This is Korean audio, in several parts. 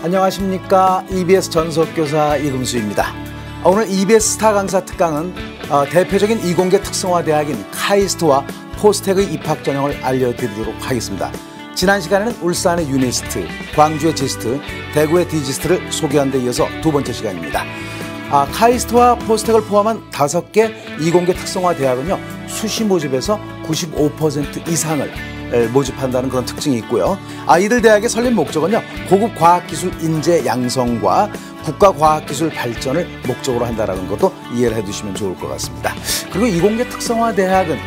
안녕하십니까. EBS 전속교사 이금수입니다. 오늘 EBS 스타 강사 특강은 대표적인 이공계 특성화 대학인 카이스트와 포스텍의 입학 전형을 알려드리도록 하겠습니다. 지난 시간에는 울산의 유니스트, 광주의 지스트, 대구의 디지스트를 소개한 데 이어서 두 번째 시간입니다. 카이스트와 포스텍을 포함한 5개 이공계 특성화 대학은요, 수시 모집에서 95% 이상을 모집한다는 그런 특징이 있고요. 이들 대학의 설립 목적은요, 고급 과학기술 인재 양성과 국가과학기술 발전을 목적으로 한다는 것도 이해를 해두시면 좋을 것 같습니다. 그리고 이공계 특성화 대학은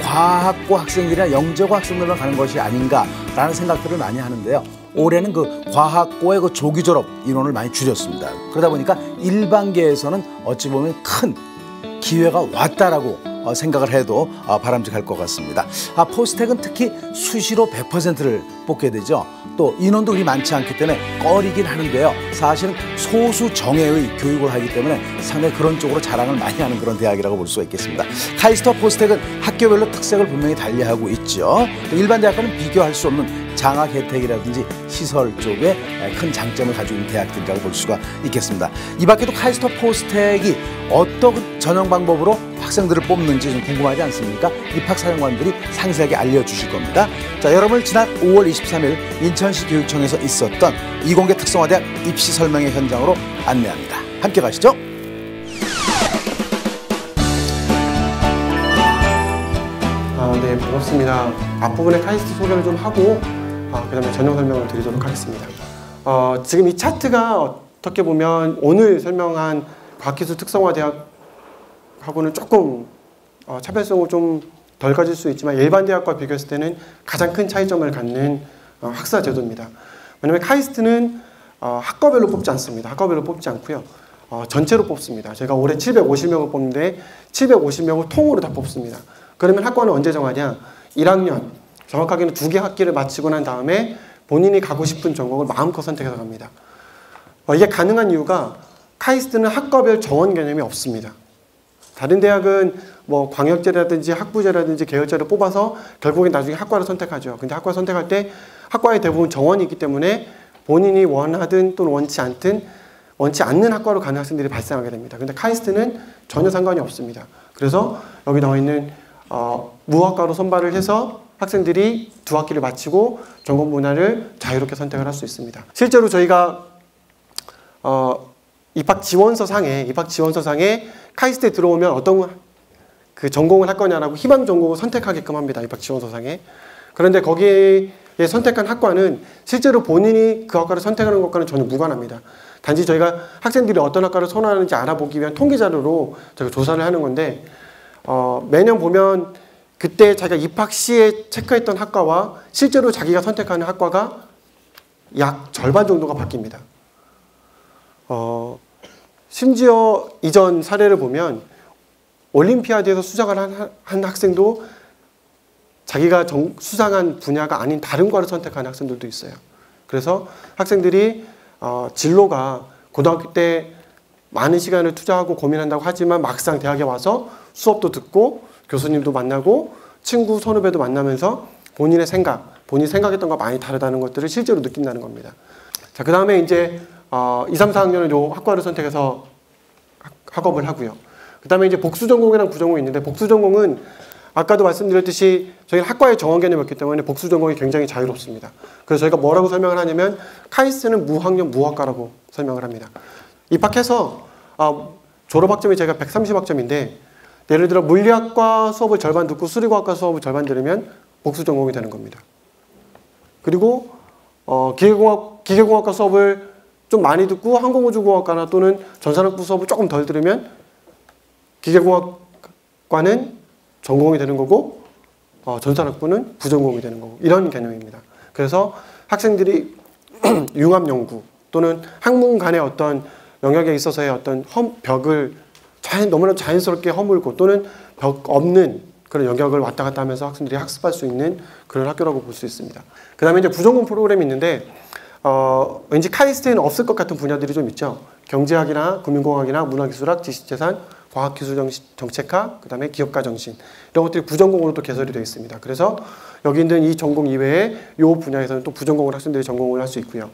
과학고 학생들이나 영재고 학생들만 가는 것이 아닌가라는 생각들을 많이 하는데요. 올해는 그 과학고의 그 조기 졸업 인원을 많이 줄였습니다. 그러다 보니까 일반계에서는 어찌 보면 큰 기회가 왔다라고 생각을 해도 바람직할 것 같습니다. 포스텍은 특히 수시로 100%를 뽑게 되죠. 또 인원도 그리 많지 않기 때문에 꺼리긴 하는데요. 사실은 소수 정예의 교육을 하기 때문에 상당히 그런 쪽으로 자랑을 많이 하는 그런 대학이라고 볼 수가 있겠습니다. 카이스트와 포스텍은 학교별로 특색을 분명히 달리하고 있죠. 일반 대학과는 비교할 수 없는 장학 혜택이라든지 시설 쪽에 큰 장점을 가지고 있는 대학들이라고 볼 수가 있겠습니다. 이 밖에도 카이스트와 포스텍이 어떤 전형 방법으로 학생들을 뽑는지 좀 궁금하지 않습니까? 입학사령관들이 상세하게 알려주실 겁니다. 자, 여러분을 지난 5월 23일 인천시 교육청에서 있었던 이공계 특성화대학 입시 설명회 현장으로 안내합니다. 함께 가시죠. 네, 반갑습니다. 앞부분에 카이스트 소개를 좀 하고 그 다음에 전형 설명을 드리도록 하겠습니다. 지금 이 차트가 어떻게 보면 오늘 설명한 과학기술 특성화 대학하고는 조금 차별성을 좀 덜 가질 수 있지만 일반 대학과 비교했을 때는 가장 큰 차이점을 갖는 학사 제도입니다. 왜냐하면 카이스트는 학과별로 뽑지 않습니다. 학과별로 뽑지 않고요. 전체로 뽑습니다. 제가 올해 750명을 뽑는데 750명을 통으로 다 뽑습니다. 그러면 학과는 언제 정하냐? 1학년, 정확하게는 2개 학기를 마치고 난 다음에 본인이 가고 싶은 전공을 마음껏 선택해서 갑니다. 이게 가능한 이유가 카이스트는 학과별 정원 개념이 없습니다. 다른 대학은 뭐 광역제라든지 학부제라든지 계열제를 뽑아서 결국엔 나중에 학과를 선택하죠. 근데 학과 선택할 때 학과에 대부분 정원이 있기 때문에 본인이 원하든 또는 원치 않는 학과로 가는 학생들이 발생하게 됩니다. 근데 카이스트는 전혀 상관이 없습니다. 그래서 여기 나와 있는 무학과로 선발을 해서 학생들이 2학기를 마치고 전공 분야를 자유롭게 선택을 할 수 있습니다. 실제로 저희가 입학 지원서 상에 카이스트에 들어오면 어떤 그 전공을 할 거냐라고 희망 전공을 선택하게끔 합니다. 입학 지원서 상에. 그런데 거기에 선택한 학과는 실제로 본인이 그 학과를 선택하는 것과는 전혀 무관합니다. 단지 저희가 학생들이 어떤 학과를 선호하는지 알아보기 위한 통계 자료로 저희가 조사를 하는 건데 매년 보면 그때 자기가 입학 시에 체크했던 학과와 실제로 자기가 선택하는 학과가 약 절반 정도가 바뀝니다. 심지어 이전 사례를 보면 올림피아드에서 수상을 한 학생도 자기가 수상한 분야가 아닌 다른 과를 선택하는 학생들도 있어요. 그래서 학생들이 진로가 고등학교 때 많은 시간을 투자하고 고민한다고 하지만 막상 대학에 와서 수업도 듣고 교수님도 만나고 친구, 선후배도 만나면서 본인이 생각했던 것과 많이 다르다는 것들을 실제로 느낀다는 겁니다. 자, 그 다음에 이제 2, 3, 4학년은 요 학과를 선택해서 학업을 하고요. 그 다음에 이제 복수전공이랑 부전공이 있는데 복수전공은 아까도 말씀드렸듯이 저희는 학과의 정원 개념이 없기 때문에 복수전공이 굉장히 자유롭습니다. 그래서 저희가 뭐라고 설명을 하냐면 카이스트는 무학년 무학과라고 설명을 합니다. 입학해서 졸업학점이 제가 130학점인데 예를 들어 물리학과 수업을 절반 듣고 수리과학과 수업을 절반 들으면 복수전공이 되는 겁니다. 그리고 기계공학과 수업을 좀 많이 듣고 항공우주공학과나 또는 전산학부 수업을 조금 덜 들으면 기계공학과는 전공이 되는 거고 전산학부는 부전공이 되는 거고 이런 개념입니다. 그래서 학생들이 융합연구 또는 학문 간의 어떤 영역에 있어서의 어떤 벽을 너무나 자연스럽게 허물고 또는 벽 없는 그런 영역을 왔다 갔다 하면서 학생들이 학습할 수 있는 그런 학교라고 볼 수 있습니다. 그 다음에 이제 부전공 프로그램이 있는데 왠지 카이스트에는 없을 것 같은 분야들이 좀 있죠. 경제학이나 금융공학이나 문화기술학, 지식재산, 과학기술정책학, 그 다음에 기업가정신 이런 것들이 부전공으로 또 개설이 되어 있습니다. 그래서 여기 있는 이 전공 이외에 이 분야에서는 또 부전공을 학생들이 전공을 할 수 있고요.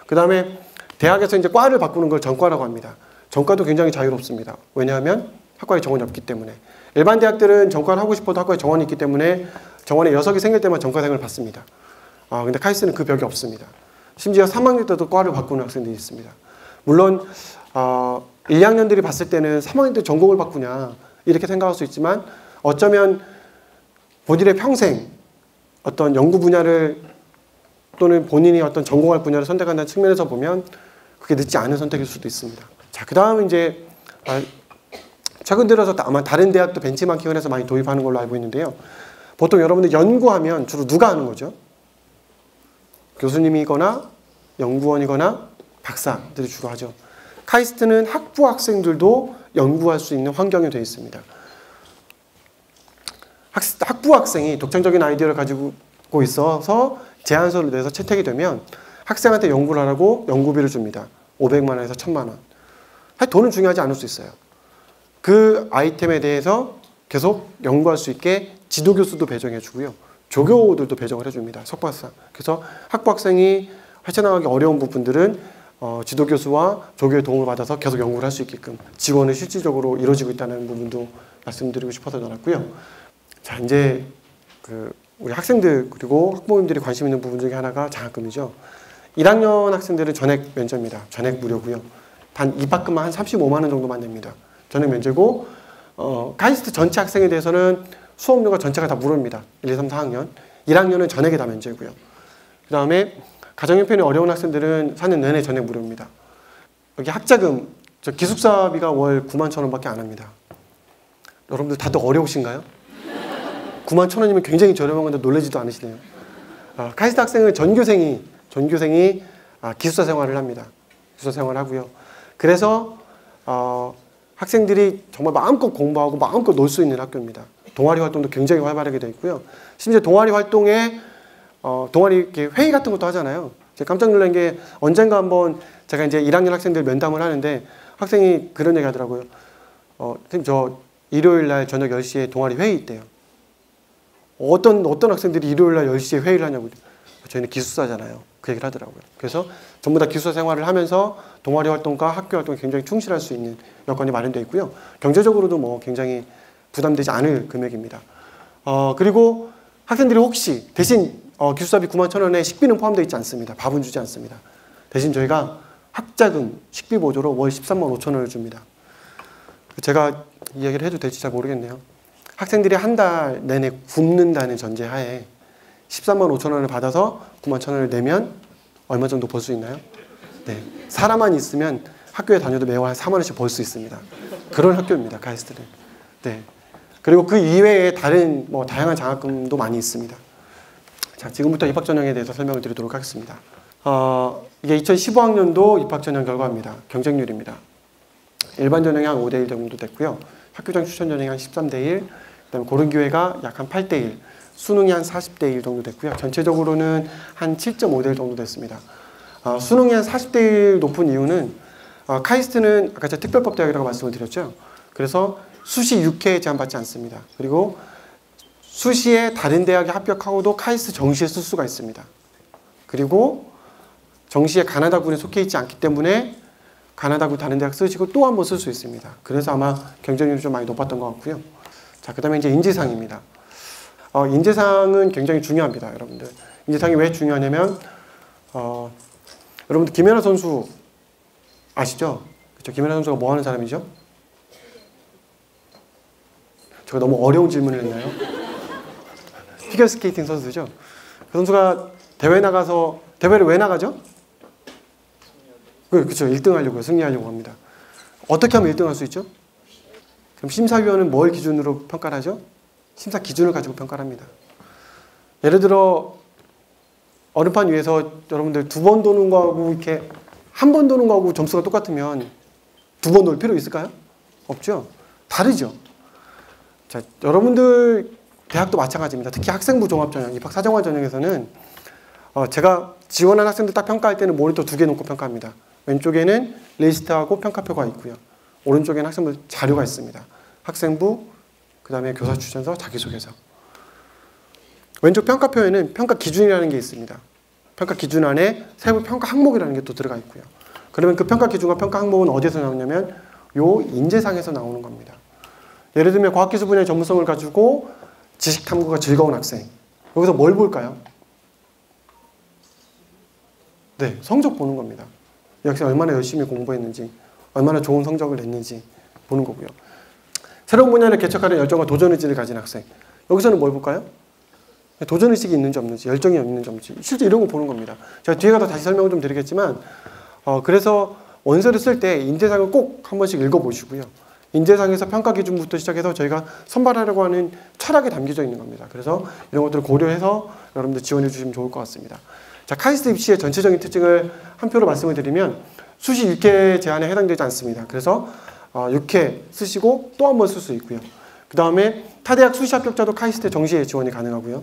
그 다음에 대학에서 이제 과를 바꾸는 걸 전과라고 합니다. 전과도 굉장히 자유롭습니다. 왜냐하면 학과에 정원이 없기 때문에. 일반 대학들은 전과를 하고 싶어도 학과에 정원이 있기 때문에 정원에 여석이 생길 때만 전과생을 받습니다. 근데 카이스트는 그 벽이 없습니다. 심지어 3학년 때도 과를 바꾸는 학생들이 있습니다. 물론 1학년들이 봤을 때는 3학년 때 전공을 바꾸냐 이렇게 생각할 수 있지만 어쩌면 본인의 평생 어떤 연구 분야를 또는 본인이 어떤 전공할 분야를 선택한다는 측면에서 보면 그게 늦지 않은 선택일 수도 있습니다. 자, 그 다음 이제 최근 들어서 아마 다른 대학도 벤치마킹을 해서 많이 도입하는 걸로 알고 있는데요. 보통 여러분들 연구하면 주로 누가 하는 거죠? 교수님이거나 연구원이거나 박사들이 주로 하죠. 카이스트는 학부 학생들도 연구할 수 있는 환경이 되어 있습니다. 학부 학생이 독창적인 아이디어를 가지고 있어서 제안서를 내서 채택이 되면 학생한테 연구를 하라고 연구비를 줍니다. 500만 원에서 1000만 원. 돈은 중요하지 않을 수 있어요. 그 아이템에 대해서 계속 연구할 수 있게 지도교수도 배정해 주고요. 조교들도 배정을 해줍니다. 석박사. 그래서 학부 학생이 헤쳐나가기 어려운 부분들은 지도교수와 조교의 도움을 받아서 계속 연구를 할 수 있게끔 지원이 실질적으로 이루어지고 있다는 부분도 말씀드리고 싶어서 전했고요. 자, 이제 우리 학생들 그리고 학부모님들이 관심 있는 부분 중에 하나가 장학금이죠. 1학년 학생들은 전액 면제입니다. 전액 무료고요. 단 입학금만 한 35만 원 정도만 냅니다. 전액 면제고 카이스트 전체 학생에 대해서는 수업료가 전체가 다 무료입니다. 1, 2, 3, 4학년. 1학년은 전액이 다 면제고요. 그 다음에 가정 형편이 어려운 학생들은 4년 내내 전액 무료입니다. 여기 학자금, 기숙사비가 월 91,000원밖에 안 합니다. 여러분들 다들 어려우신가요? 91,000원이면 굉장히 저렴한 건데 놀라지도 않으시네요. 카이스트 학생은 전교생이 기숙사 생활을 합니다. 기숙사 생활을 하고요. 그래서 학생들이 정말 마음껏 공부하고 마음껏 놀 수 있는 학교입니다. 동아리 활동도 굉장히 활발하게 되어 있고요. 심지어 동아리 활동에 동아리 회의 같은 것도 하잖아요. 제가 깜짝 놀란 게 언젠가 한번 제가 이제 1학년 학생들 면담을 하는데 학생이 그런 얘기 하더라고요. 선생님 저 일요일 날 저녁 10시에 동아리 회의 있대요. 어떤 학생들이 일요일 날 10시에 회의를 하냐고. 저희는 기숙사잖아요. 그 얘기를 하더라고요. 그래서 전부 다 기숙사 생활을 하면서 동아리 활동과 학교 활동에 굉장히 충실할 수 있는 여건이 마련되어 있고요. 경제적으로도 뭐 굉장히 부담되지 않을 금액입니다. 그리고 학생들이 혹시 대신 기숙사비 91,000원에 식비는 포함되어 있지 않습니다. 밥은 주지 않습니다. 대신 저희가 학자금, 식비 보조로 월 13만 5천 원을 줍니다. 제가 이 얘기를 해도 될지 잘 모르겠네요. 학생들이 한 달 내내 굶는다는 전제하에 13만 5천 원을 받아서 91,000원을 내면 얼마 정도 벌 수 있나요? 네, 사람만 있으면 학교에 다녀도 매월 한 4만 원씩 벌 수 있습니다. 그런 학교입니다, 카이스트는. 네. 그리고 그 이외에 다른 다양한 장학금도 많이 있습니다. 자, 지금부터 입학 전형에 대해서 설명을 드리도록 하겠습니다. 이게 2015학년도 입학 전형 결과입니다. 경쟁률입니다. 일반 전형이 한 5대1 정도 됐고요. 학교장 추천 전형이 한 13대1, 그다음에 고른 기회가 약 한 8대1, 수능이 한 40대1 정도 됐고요. 전체적으로는 한 7.5대1 정도 됐습니다. 수능이 한 40대1 높은 이유는 카이스트는 아까 제가 특별법 대학이라고 말씀을 드렸죠. 그래서 수시 6회 제한받지 않습니다. 그리고 수시에 다른 대학에 합격하고도 카이스트 정시에 쓸 수가 있습니다. 그리고 정시에 가나다군에 속해 있지 않기 때문에 가나다군 다른 대학 쓰시고 또 한 번 쓸 수 있습니다. 그래서 아마 경쟁률이 좀 많이 높았던 것 같고요. 자, 그 다음에 이제 인재상입니다. 인재상은 굉장히 중요합니다, 여러분들. 인재상이 왜 중요하냐면, 여러분들 김연아 선수 아시죠? 그렇죠? 김연아 선수가 뭐 하는 사람이죠? 제가 너무 어려운 질문을 했나요? 피겨스케이팅 선수죠. 그 선수가 대회 나가서, 대회를 왜 나가죠? 그렇죠. 1등 하려고요. 승리하려고 합니다. 어떻게 하면 1등 할 수 있죠? 그럼 심사위원은 뭘 기준으로 평가를 하죠? 심사 기준을 가지고 평가를 합니다. 예를 들어 얼음판 위에서 여러분들 2번 도는 거하고 이렇게 한 번 도는 거하고 점수가 똑같으면 2번 돌 필요 있을까요? 없죠. 다르죠. 자, 여러분들 대학도 마찬가지입니다. 특히 학생부 종합전형, 입학 사정화 전형에서는 제가 지원한 학생들 딱 평가할 때는 모니터 2개 놓고 평가합니다. 왼쪽에는 리스트하고 평가표가 있고요. 오른쪽에는 학생부 자료가 있습니다. 학생부, 그 다음에 교사 추천서, 자기소개서. 왼쪽 평가표에는 평가 기준이라는 게 있습니다. 평가 기준 안에 세부 평가 항목이라는 게 또 들어가 있고요. 그러면 그 평가 기준과 평가 항목은 어디서 나오냐면 요 인재상에서 나오는 겁니다. 예를 들면 과학기술 분야의 전문성을 가지고 지식 탐구가 즐거운 학생. 여기서 뭘 볼까요? 네, 성적 보는 겁니다. 이 학생이 얼마나 열심히 공부했는지, 얼마나 좋은 성적을 냈는지 보는 거고요. 새로운 분야를 개척하는 열정과 도전의지를 가진 학생. 여기서는 뭘 볼까요? 도전의식이 있는지 없는지, 열정이 있는지 없는지, 실제 이런 거 보는 겁니다. 제가 뒤에 가서 다시 설명을 좀 드리겠지만, 그래서 원서를 쓸 때 인재상을 꼭 한 번씩 읽어보시고요. 인재상에서 평가 기준부터 시작해서 저희가 선발하려고 하는 철학이 담겨져 있는 겁니다. 그래서 이런 것들을 고려해서 여러분들 지원해 주시면 좋을 것 같습니다. 자, 카이스트 입시의 전체적인 특징을 한 표로 말씀을 드리면 수시 6회 제한에 해당되지 않습니다. 그래서 6회 쓰시고 또 한 번 쓸 수 있고요. 그 다음에 타대학 수시 합격자도 카이스트 정시에 지원이 가능하고요.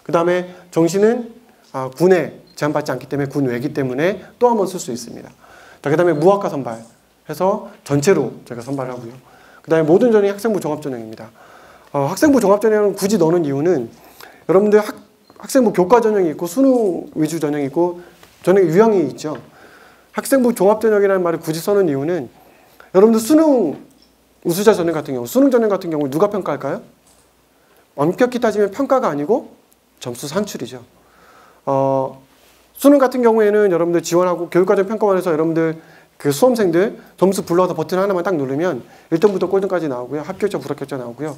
그 다음에 정시는 군에 제한받지 않기 때문에 군 외기 때문에 또 한 번 쓸 수 있습니다. 자, 그 다음에 무학과 선발해서 전체로 제가 선발을 하고요. 그 다음에 모든 전형이 학생부 종합전형입니다. 학생부 종합전형을 굳이 넣는 이유는 여러분들 학생부 교과 전형이 있고 수능 위주 전형이 있고 전형 유형이 있죠. 학생부 종합전형이라는 말을 굳이 써는 이유는 여러분들 수능 우수자 전형 같은 경우, 수능 전형 같은 경우 누가 평가할까요? 엄격히 따지면 평가가 아니고 점수 산출이죠. 수능 같은 경우에는 여러분들 지원하고 교육과정 평가원에서 여러분들 그 수험생들 점수 불러서 버튼 하나만 딱 누르면 1등부터 꼴등까지 나오고요. 합격자, 불합격자 나오고요.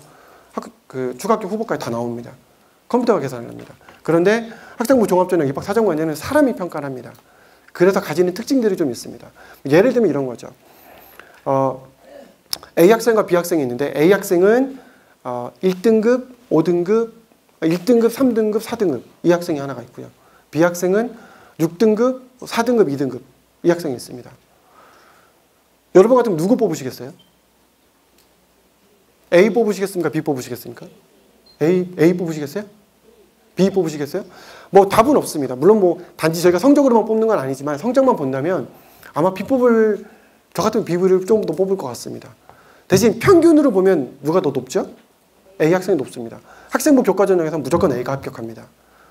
그 추가학교 후보까지 다 나옵니다. 컴퓨터가 계산을 합니다. 그런데 학생부 종합전형 입학 사정관제는 사람이 평가를 합니다. 그래서 가지는 특징들이 좀 있습니다. 예를 들면 이런 거죠. A 학생과 B 학생이 있는데 A 학생은 1등급, 5등급, 1등급, 3등급, 4등급 이 학생이 하나가 있고요. B 학생은 6등급, 4등급, 2등급 이 학생이 있습니다. 여러분 같으면 누구 뽑으시겠어요? A 뽑으시겠습니까? B 뽑으시겠습니까? A 뽑으시겠어요? B 뽑으시겠어요? 뭐 답은 없습니다. 물론 뭐 단지 저희가 성적으로만 뽑는 건 아니지만 성적만 본다면 아마 저 같은 B를 좀 더 뽑을 것 같습니다. 대신 평균으로 보면 누가 더 높죠? A 학생이 높습니다. 학생부 교과전형에서는 무조건 A가 합격합니다.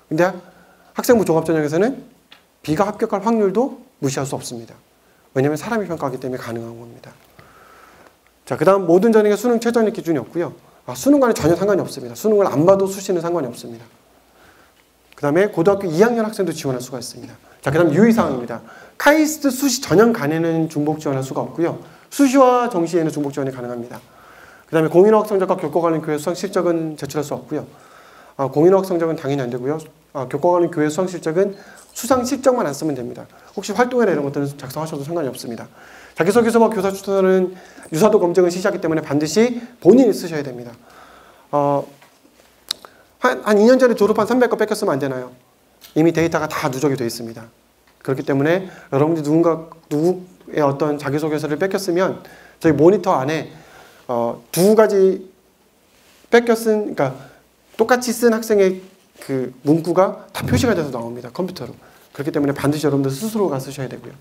근데 학생부 종합전형에서는 B가 합격할 확률도 무시할 수 없습니다. 왜냐하면 사람이 평가하기 때문에 가능한 겁니다. 자, 그 다음 모든 전형의 수능 최저학력 기준이 없고요. 수능과는 전혀 상관이 없습니다. 수능을 안 봐도 수시는 상관이 없습니다. 그 다음에 고등학교 2학년 학생도 지원할 수가 있습니다. 자, 그 다음 유의사항입니다. 카이스트 수시 전형 간에는 중복 지원할 수가 없고요. 수시와 정시에는 중복 지원이 가능합니다. 그 다음에 공인어학 성적과 교과 관련 교회 수강 실적은 제출할 수 없고요. 공인어학 성적은 당연히 안 되고요. 교과 관련 교회 수강 실적은 수상 실적만 안 쓰면 됩니다. 혹시 활동회나 이런 것들은 작성하셔도 상관이 없습니다. 자기소개서와 교사 추천서는 유사도 검증을 실시하기 때문에 반드시 본인이 쓰셔야 됩니다. 한 2년 전에 졸업한 선배 거 뺏겼으면 안 되나요? 이미 데이터가 다 누적이 되어 있습니다. 그렇기 때문에 여러분들이 누구의 어떤 자기소개서를 뺏겼으면 저희 모니터 안에 두 가지 그러니까 똑같이 쓴 학생의 그 문구가 다 표시가 돼서 나옵니다. 컴퓨터로. 그렇기 때문에 반드시 여러분들 스스로가 쓰셔야 되고요.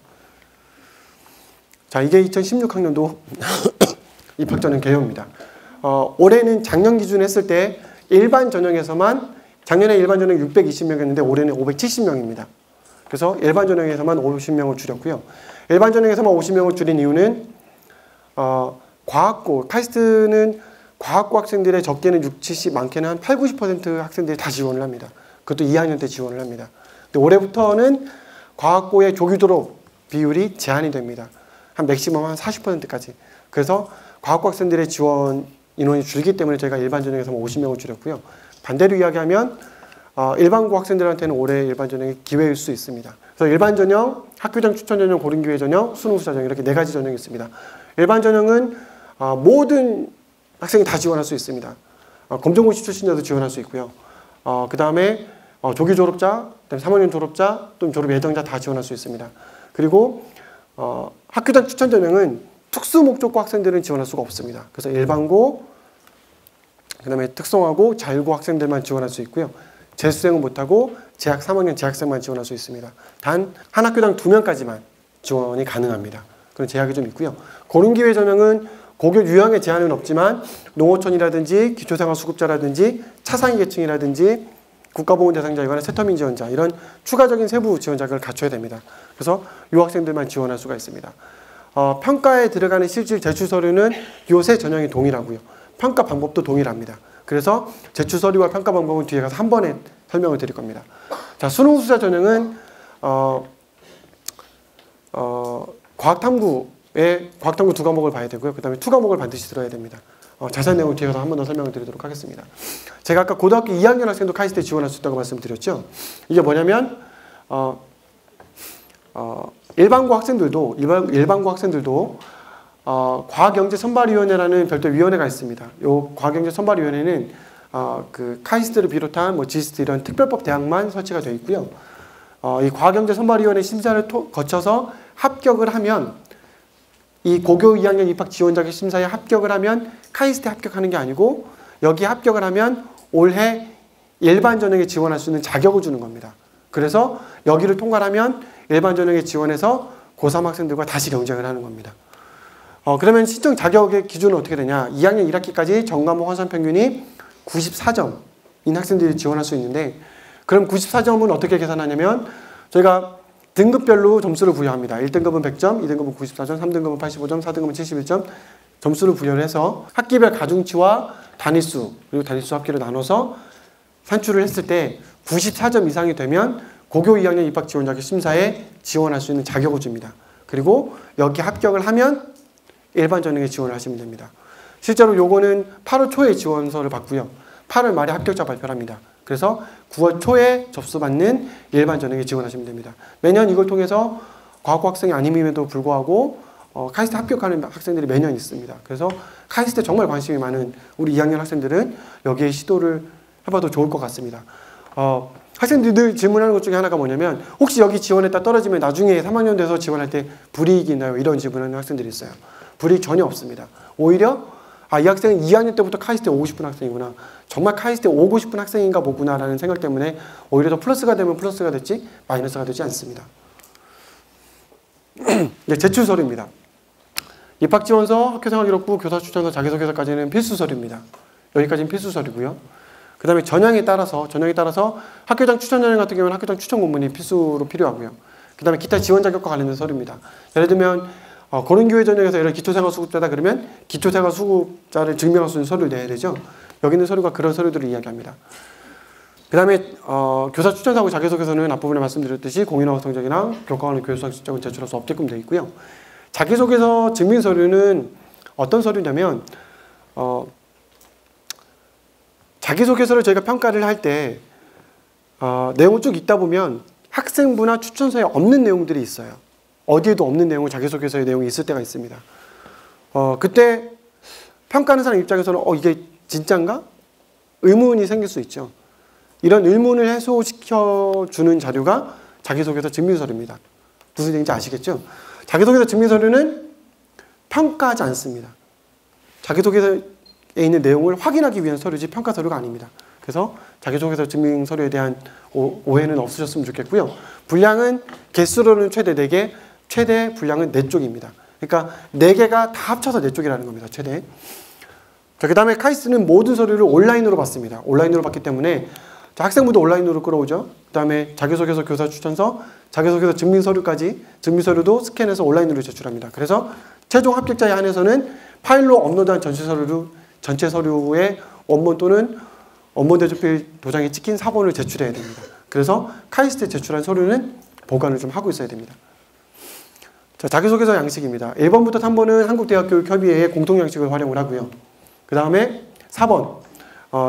자, 이게 2016학년도 입학전형 개요입니다. 올해는 작년 기준 했을 때 일반 전형에서만 작년에 일반 전형 620명이었는데 올해는 570명입니다. 그래서 일반 전형에서만 50명을 줄였고요. 일반 전형에서만 50명을 줄인 이유는 과학고, 카이스트는 과학고 학생들의 적게는 60, 70, 많게는 한 8, 90% 학생들이 다 지원을 합니다. 그것도 2학년 때 지원을 합니다. 근데 올해부터는 과학고의 조기 졸업 비율이 제한이 됩니다. 한 맥시멈 한 40%까지. 그래서 과학고 학생들의 지원 인원이 줄기 때문에 저희가 일반 전형에서 50명을 줄였고요. 반대로 이야기하면 일반고 학생들한테는 올해 일반 전형이 기회일 수 있습니다. 그래서 일반 전형, 학교장 추천 전형, 고른기회 전형, 수능 우수자 전형 이렇게 4가지 전형이 있습니다. 일반 전형은 모든 학생이 다 지원할 수 있습니다. 검정고시 출신자도 지원할 수 있고요. 그 다음에 조기 졸업자, 그다음에 3학년 졸업자, 또는 졸업 예정자 다 지원할 수 있습니다. 그리고 학교장 추천 전형은 특수 목적고 학생들은 지원할 수가 없습니다. 그래서 일반고, 그 다음에 특성화고, 자율고 학생들만 지원할 수 있고요. 재수생은 못하고 재학 3학년 재학생만 지원할 수 있습니다. 단 한 학교당 2명까지만 지원이 가능합니다. 그런 제약이 좀 있고요. 고른기회 전형은 고교 유형의 제한은 없지만 농어촌이라든지 기초생활수급자라든지 차상위 계층이라든지 국가보훈 대상자이거나 세터민 지원자 이런 추가적인 세부 지원 자격을 갖춰야 됩니다. 그래서 이 학생들만 지원할 수가 있습니다. 평가에 들어가는 실질 제출 서류는 요새 전형이 동일하고요. 평가 방법도 동일합니다. 그래서 제출 서류와 평가 방법은 뒤에 가서 한 번에 설명을 드릴 겁니다. 자, 수능 우수자 전형은 과학탐구 두 과목을 봐야 되고요. 그 다음에 투 과목을 반드시 들어야 됩니다. 자세한 내용을 뒤에 가서 한 번 더 설명을 드리도록 하겠습니다. 제가 아까 고등학교 2학년 학생도 카이스트에 지원할 수 있다고 말씀드렸죠. 이게 뭐냐면 일반고 학생들도 과학경제선발위원회라는 별도 위원회가 있습니다. 이 과학경제선발위원회는 그 카이스트를 비롯한 뭐 지스트 이런 특별법 대학만 설치가 되어 있고요. 이 과학경제선발위원회 심사를 거쳐서 합격을 하면 이 고교 2학년 입학 지원 자격 심사에 합격을 하면 카이스트에 합격하는 게 아니고 여기 합격을 하면 올해 일반 전형에 지원할 수 있는 자격을 주는 겁니다. 그래서 여기를 통과하면 일반 전형에 지원해서 고3 학생들과 다시 경쟁을 하는 겁니다. 그러면 신청 자격의 기준은 어떻게 되냐? 2학년 1학기까지 전과목 환산 평균이 94점인 학생들이 지원할 수 있는데, 그럼 94점은 어떻게 계산하냐면 저희가 등급별로 점수를 부여합니다. 1등급은 100점, 2등급은 94점, 3등급은 85점, 4등급은 71점 점수를 부여를 해서 학기별 가중치와 단위수 그리고 단위수 합계를 나눠서 산출을 했을 때 94점 이상이 되면 고교 2학년 입학 지원 자격 심사에 지원할 수 있는 자격을 줍니다. 그리고 여기 합격을 하면 일반 전형에 지원을 하시면 됩니다. 실제로 요거는 8월 초에 지원서를 받고요. 8월 말에 합격자 발표를 합니다. 그래서 9월 초에 접수받는 일반 전형에 지원하시면 됩니다. 매년 이걸 통해서 과학고 학생이 아님에도 불구하고 카이스트 합격하는 학생들이 매년 있습니다. 그래서 카이스트에 정말 관심이 많은 우리 2학년 학생들은 여기에 시도를 해봐도 좋을 것 같습니다. 학생들이 늘 질문하는 것 중에 하나가 뭐냐면 혹시 여기 지원했다 떨어지면 나중에 3학년 돼서 지원할 때 불이익이 있나요? 이런 질문하는 학생들이 있어요. 불이익 전혀 없습니다. 오히려 이 학생은 2학년 때부터 카이스트에 오고 싶은 학생이구나. 정말 카이스트에 오고 싶은 학생인가 보구나 라는 생각 때문에 오히려 더 플러스가 되면 플러스가 됐지 마이너스가 되지 않습니다. 네, 제출 서류입니다. 입학지원서, 학교생활기록부, 교사추천서, 자기소개서까지는 필수 서류입니다. 여기까지는 필수 서류고요. 그 다음에 전형에 따라서 학교장 추천 전형 같은 경우는 학교장 추천 공문이 필수로 필요하고요. 그 다음에 기타 지원 자격과 관련된 서류입니다. 예를 들면 고른교회 전형에서 예를 기초생활수급자다 그러면 기초생활수급자를 증명할 수 있는 서류를 내야 되죠. 여기 있는 서류가 그런 서류들을 이야기합니다. 그 다음에 교사 추천서하고 자기소개서는 앞부분에 말씀드렸듯이 공인화학 성적이나 교과관의 교육수학 실적을 제출할 수 없게끔 되어 있고요. 자기소개서 증명서류는 어떤 서류냐면 자기소개서를 저희가 평가를 할 때 내용을 쭉 읽다 보면 학생부나 추천서에 없는 내용들이 있어요. 어디에도 없는 내용을 자기소개서의 내용이 있을 때가 있습니다. 그때 평가하는 사람 입장에서는 이게 진짠가? 의문이 생길 수 있죠. 이런 의문을 해소시켜주는 자료가 자기소개서 증명서류입니다. 무슨 얘기인지 아시겠죠? 자기소개서 증명서류는 평가하지 않습니다. 자기소개서에 있는 내용을 확인하기 위한 서류지 평가 서류가 아닙니다. 그래서 자기소개서 증명서류에 대한 오해는 없으셨으면 좋겠고요. 분량은 개수로는 최대 4개, 최대 분량은 4쪽입니다. 그러니까 4개가 다 합쳐서 4쪽이라는 겁니다. 최대. 자, 그 다음에 카이스트는 모든 서류를 온라인으로 받습니다. 온라인으로 받기 때문에 학생부도 온라인으로 끌어오죠. 그 다음에 자기소개서, 교사 추천서, 자기소개서 증명서류까지 증명서류도 스캔해서 온라인으로 제출합니다. 그래서 최종 합격자에 한해서는 파일로 업로드한 전체 서류의 원본 또는 원본 대조필 도장이 찍힌 사본을 제출해야 됩니다. 그래서 카이스트에 제출한 서류는 보관을 좀 하고 있어야 됩니다. 자, 자기소개서 양식입니다. 1번부터 3번은 한국대학교육협의회의 공통양식을 활용을 하고요. 그 다음에 4번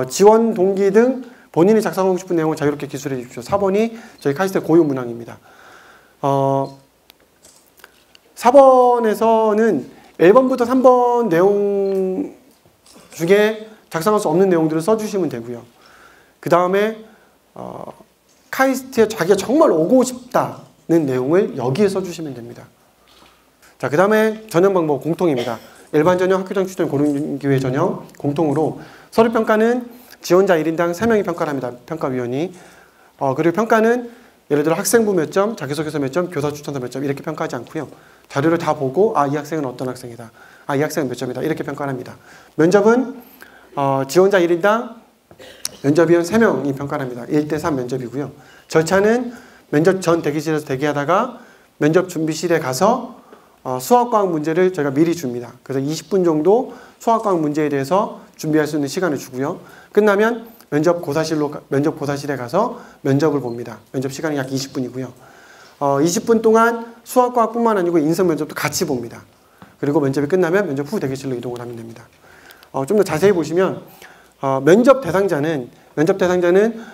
지원 동기 등 본인이 작성하고 싶은 내용을 자유롭게 기술해 주십시오. 4번이 저희 카이스트 고유 문항입니다. 4번에서는 1번부터 3번 내용 중에 작성할 수 없는 내용들을 써주시면 되고요. 그 다음에 카이스트에 자기가 정말 오고 싶다는 내용을 여기에 써주시면 됩니다. 자, 그 다음에 전형 방법 공통입니다. 일반 전형, 학교장 추천, 고른기회 전형 공통으로 서류평가는 지원자 1인당 3명이 평가를 합니다. 평가위원이. 그리고 평가는 예를 들어 학생부 몇 점, 자기소개서 몇 점, 교사 추천서 몇 점 이렇게 평가하지 않고요. 자료를 다 보고 이 학생은 어떤 학생이다. 이 학생은 몇 점이다. 이렇게 평가를 합니다. 면접은 지원자 1인당 면접위원 3명이 평가를 합니다. 1대3 면접이고요. 절차는 면접 전 대기실에서 대기하다가 면접 준비실에 가서 수학과학 문제를 저희가 미리 줍니다. 그래서 20분 정도 수학과학 문제에 대해서 준비할 수 있는 시간을 주고요. 끝나면 면접 고사실에 가서 면접을 봅니다. 면접 시간이 약 20분이고요. 20분 동안 수학과학뿐만 아니고 인성 면접도 같이 봅니다. 그리고 면접이 끝나면 면접 후 대기실로 이동을 하면 됩니다. 좀 더 자세히 보시면 면접 대상자는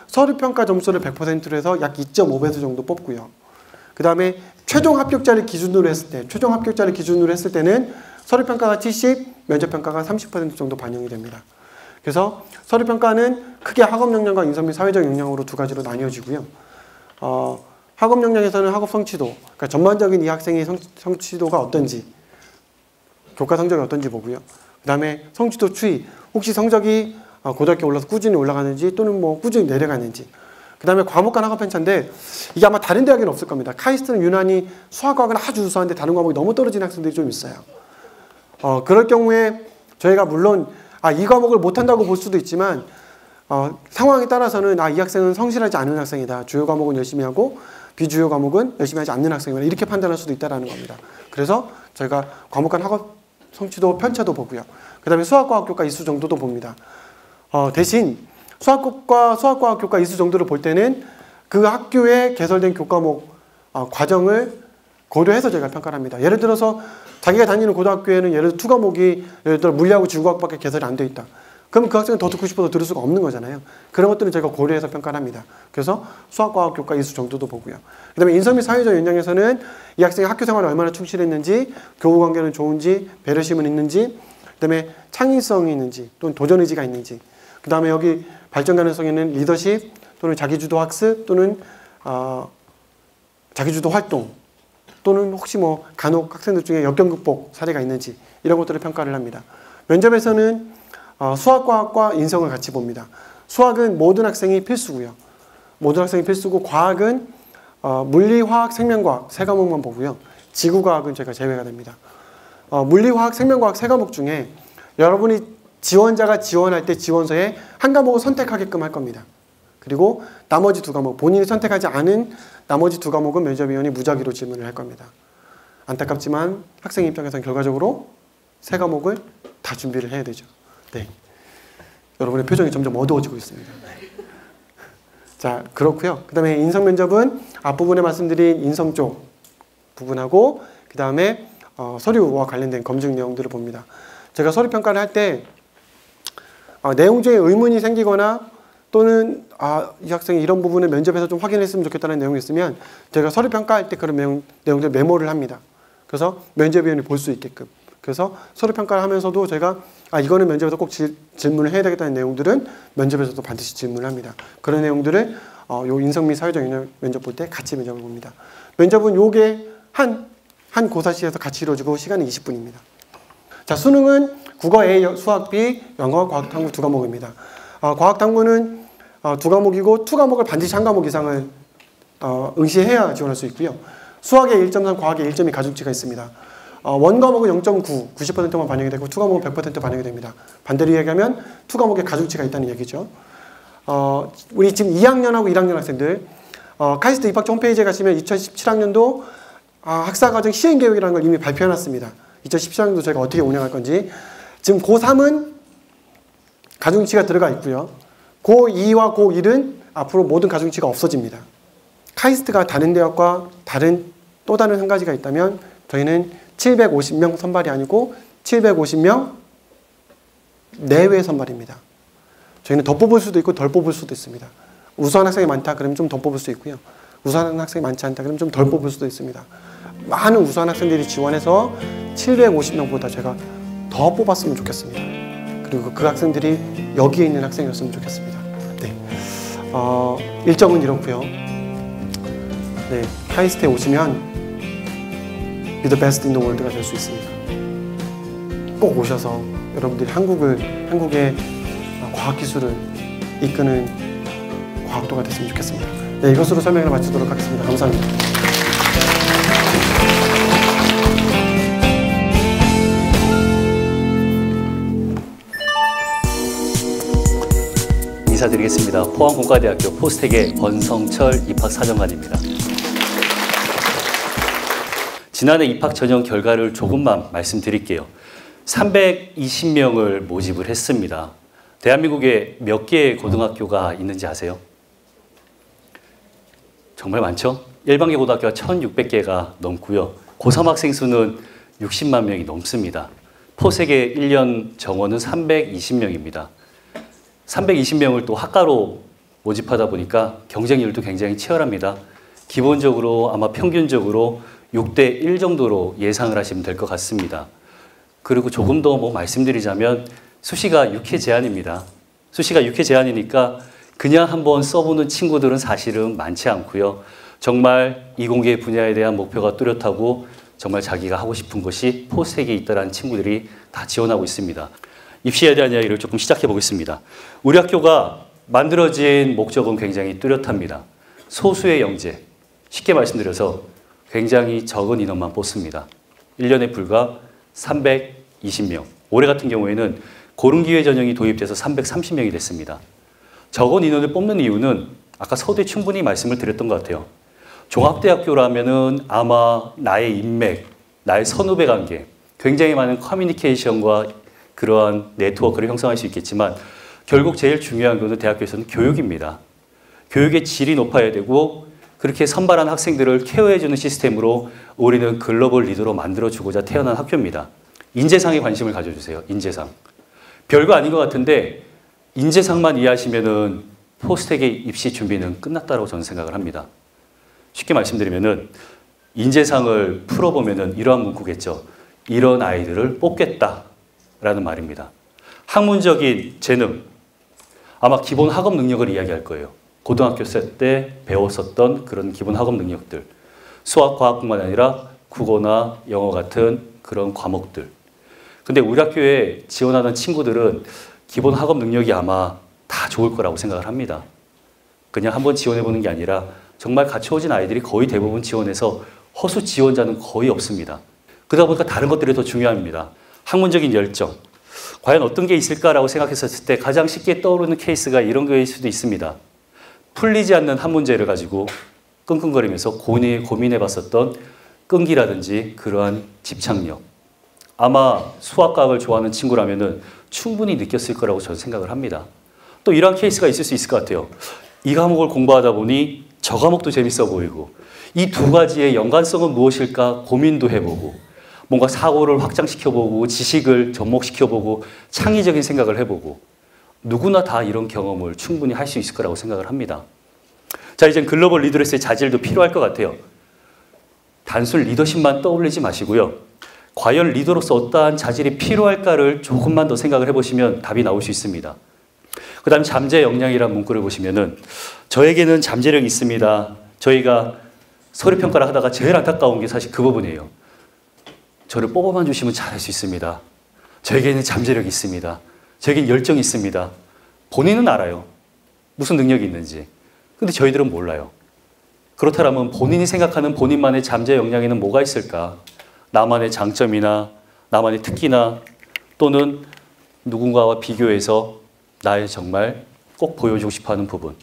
서류평가 점수를 100%로 해서 약 2.5배수 정도 뽑고요. 그 다음에 최종 합격자를 기준으로 했을 때는 서류평가가 70, 면접평가가 30% 정도 반영이 됩니다. 그래서 서류평가는 크게 학업 역량과 인성 및 사회적 역량으로 두 가지로 나뉘어지고요. 학업 역량에서는 학업 성취도, 그러니까 전반적인 이 학생의 성취도가 어떤지, 교과 성적이 어떤지 보고요. 그 다음에 성취도 추이, 혹시 성적이 고등학교 올라서 꾸준히 올라가는지 또는 뭐 꾸준히 내려가는지. 그 다음에 과목 간 학업 편차인데 이게 아마 다른 대학에는 없을 겁니다. 카이스트는 유난히 수학과학은 아주 우수한데 다른 과목이 너무 떨어지는 학생들이 좀 있어요. 그럴 경우에 저희가 물론 이 과목을 못한다고 볼 수도 있지만 상황에 따라서는 이 학생은 성실하지 않은 학생이다. 주요 과목은 열심히 하고 비주요 과목은 열심히 하지 않는 학생이다. 이렇게 판단할 수도 있다는 겁니다. 그래서 저희가 과목 간 학업 성취도 편차도 보고요. 그 다음에 수학과학 교과 이수 정도도 봅니다. 대신 수학과학 교과 이수 정도를 볼 때는 그 학교에 개설된 교과목 과정을 고려해서 저희가 평가를 합니다. 예를 들어서 자기가 다니는 고등학교에는 예를 들어 과목이 예를 들어 물리하고 지구과학밖에 개설이 안 돼 있다. 그럼 그 학생은 더 듣고 싶어서 들을 수가 없는 거잖아요. 그런 것들은 저희가 고려해서 평가를 합니다. 그래서 수학과학 교과 이수 정도도 보고요. 그 다음에 인성 및 사회적 역량에서는 이 학생이 학교 생활에 얼마나 충실했는지, 교우 관계는 좋은지, 배려심은 있는지, 그 다음에 창의성이 있는지 또는 도전 의지가 있는지, 그 다음에 여기 발전 가능성에는 리더십 또는 자기주도 학습 또는 자기주도 활동 또는 혹시 뭐 간혹 학생들 중에 역경 극복 사례가 있는지 이런 것들을 평가를 합니다. 면접에서는 수학과학과 인성을 같이 봅니다. 수학은 모든 학생이 필수고요. 모든 학생이 필수고 과학은 물리, 화학, 생명과학 세 과목만 보고요. 지구과학은 제가 제외가 됩니다. 물리, 화학, 생명과학 세 과목 중에 여러분이 지원자가 지원할 때 지원서에 한 과목을 선택하게끔 할 겁니다. 그리고 나머지 두 과목, 본인이 선택하지 않은 나머지 두 과목은 면접위원이 무작위로 질문을 할 겁니다. 안타깝지만 학생 입장에서는 결과적으로 세 과목을 다 준비를 해야 되죠. 네. 여러분의 표정이 점점 어두워지고 있습니다. 자, 그렇고요. 그 다음에 인성 면접은 앞부분에 말씀드린 인성 쪽 부분하고 그 다음에 서류와 관련된 검증 내용들을 봅니다. 제가 서류 평가를 할 때 내용 중에 의문이 생기거나 또는 이 학생이 이런 부분을 면접에서 좀 확인했으면 좋겠다는 내용이 있으면 제가 서류 평가할 때 그런 내용들 메모를 합니다. 그래서 면접위원이 볼 수 있게끔. 그래서 서류 평가를 하면서도 제가 이거는 면접에서 꼭 질문을 해야 되겠다는 내용들은 면접에서도 반드시 질문을 합니다. 그런 내용들을 요 인성 및 사회적 역량 면접 볼 때 같이 면접을 봅니다. 면접은 요게 한 고사실에서 같이 이루어지고 시간은 20분입니다. 자, 수능은 국어 A, 수학 B, 영어, 과학탐구 두 과목입니다. 과학탐구는 두 과목이고 투 과목을 반드시 한 과목 이상을 응시해야 지원할 수 있고요. 수학에 1.3, 과학에 1.2 가중치가 있습니다. 원 과목은 0.9, 90%만 반영이 되고 투 과목은 100% 반영이 됩니다. 반대로 이야기하면 투 과목에 가중치가 있다는 얘기죠. 우리 지금 2학년하고 1학년 학생들 카이스트 입학처 홈페이지에 가시면 2017학년도 학사과정 시행계획이라는 걸 이미 발표해놨습니다. 2017학년도 저희가 어떻게 운영할 건지. 지금 고3은 가중치가 들어가 있고요. 고2와 고1은 앞으로 모든 가중치가 없어집니다. 카이스트가 다른 대학과 또 다른 한 가지가 있다면 저희는 750명 선발이 아니고 750명 내외 선발입니다. 저희는 더 뽑을 수도 있고 덜 뽑을 수도 있습니다. 우수한 학생이 많다 그러면 좀 더 뽑을 수 있고요. 우수한 학생이 많지 않다 그러면 좀 덜 뽑을 수도 있습니다. 많은 우수한 학생들이 지원해서 750명보다 제가 더 뽑았으면 좋겠습니다. 그리고 그 학생들이 여기에 있는 학생이었으면 좋겠습니다. 네. 일정은 이렇고요. 네, 카이스트에 오시면 Be the best in the world가 될 수 있습니다. 꼭 오셔서 여러분들이 한국의 과학기술을 이끄는 과학도가 됐으면 좋겠습니다. 네, 이것으로 설명을 마치도록 하겠습니다. 감사합니다. 인사드리겠습니다. 포항공과대학교 포스텍의 권성철 입학사정관입니다. 지난해 입학 전형 결과를 조금만 말씀드릴게요. 320명을 모집을 했습니다. 대한민국에 몇 개의 고등학교가 있는지 아세요? 정말 많죠? 일반계 고등학교가 1,600개가 넘고요. 고3 학생 수는 60만 명이 넘습니다. 포스텍의 1년 정원은 320명입니다. 320명을 또 학과로 모집하다 보니까 경쟁률도 굉장히 치열합니다. 기본적으로 아마 평균적으로 6대 1 정도로 예상을 하시면 될 것 같습니다. 그리고 조금 더 말씀드리자면 수시가 6회 제한입니다. 수시가 6회 제한이니까 그냥 한번 써보는 친구들은 사실은 많지 않고요. 정말 이공계 분야에 대한 목표가 뚜렷하고 정말 자기가 하고 싶은 것이 포스텍에 있다는 친구들이 다 지원하고 있습니다. 입시에 대한 이야기를 조금 시작해 보겠습니다. 우리 학교가 만들어진 목적은 굉장히 뚜렷합니다. 소수의 영재, 쉽게 말씀드려서 굉장히 적은 인원만 뽑습니다. 1년에 불과 320명. 올해 같은 경우에는 고른기회 전형이 도입돼서 330명이 됐습니다. 적은 인원을 뽑는 이유는 아까 서두에 충분히 말씀을 드렸던 것 같아요. 종합대학교라면은 아마 나의 인맥, 나의 선후배 관계, 굉장히 많은 커뮤니케이션과 그러한 네트워크를 형성할 수 있겠지만 결국 제일 중요한 것은 대학교에서는 교육입니다. 교육의 질이 높아야 되고 그렇게 선발한 학생들을 케어해주는 시스템으로 우리는 글로벌 리더로 만들어주고자 태어난 학교입니다. 인재상에 관심을 가져주세요. 인재상. 별거 아닌 것 같은데 인재상만 이해하시면은 포스텍의 입시 준비는 끝났다고 저는 생각을 합니다. 쉽게 말씀드리면은 인재상을 풀어보면은 이러한 문구겠죠. 이런 아이들을 뽑겠다라는 말입니다. 학문적인 재능, 아마 기본 학업 능력을 이야기할 거예요. 고등학교 때 배웠었던 그런 기본 학업 능력들. 수학, 과학뿐만 아니라 국어나 영어 같은 그런 과목들. 근데 우리 학교에 지원하는 친구들은 기본 학업 능력이 아마 다 좋을 거라고 생각을 합니다. 그냥 한번 지원해보는 게 아니라 정말 갖춰진 아이들이 거의 대부분 지원해서 허수 지원자는 거의 없습니다. 그러다 보니까 다른 것들이 더 중요합니다. 학문적인 열정. 과연 어떤 게 있을까라고 생각했을 때 가장 쉽게 떠오르는 케이스가 이런 거일 수도 있습니다. 풀리지 않는 한 문제를 가지고 끙끙거리면서 고민해봤었던 끈기라든지 그러한 집착력. 아마 수학과학을 좋아하는 친구라면은 충분히 느꼈을 거라고 저는 생각을 합니다. 또 이런 케이스가 있을 수 있을 것 같아요. 이 과목을 공부하다 보니 저 과목도 재밌어 보이고 이 두 가지의 연관성은 무엇일까 고민도 해보고 뭔가 사고를 확장시켜보고 지식을 접목시켜보고 창의적인 생각을 해보고 누구나 다 이런 경험을 충분히 할 수 있을 거라고 생각을 합니다. 자, 이제 글로벌 리더로서의 자질도 필요할 것 같아요. 단순 리더십만 떠올리지 마시고요. 과연 리더로서 어떠한 자질이 필요할까를 조금만 더 생각을 해보시면 답이 나올 수 있습니다. 그 다음 잠재 역량이라는 문구를 보시면은 저에게는 잠재력이 있습니다. 저희가 서류평가를 하다가 제일 안타까운 게 사실 그 부분이에요. 저를 뽑아만 주시면 잘할 수 있습니다. 저에게는 잠재력이 있습니다. 저에게는 열정이 있습니다. 본인은 알아요. 무슨 능력이 있는지. 근데 저희들은 몰라요. 그렇다면 본인이 생각하는 본인만의 잠재 역량에는 뭐가 있을까? 나만의 장점이나 나만의 특기나 또는 누군가와 비교해서 나의 정말 꼭 보여주고 싶어하는 부분.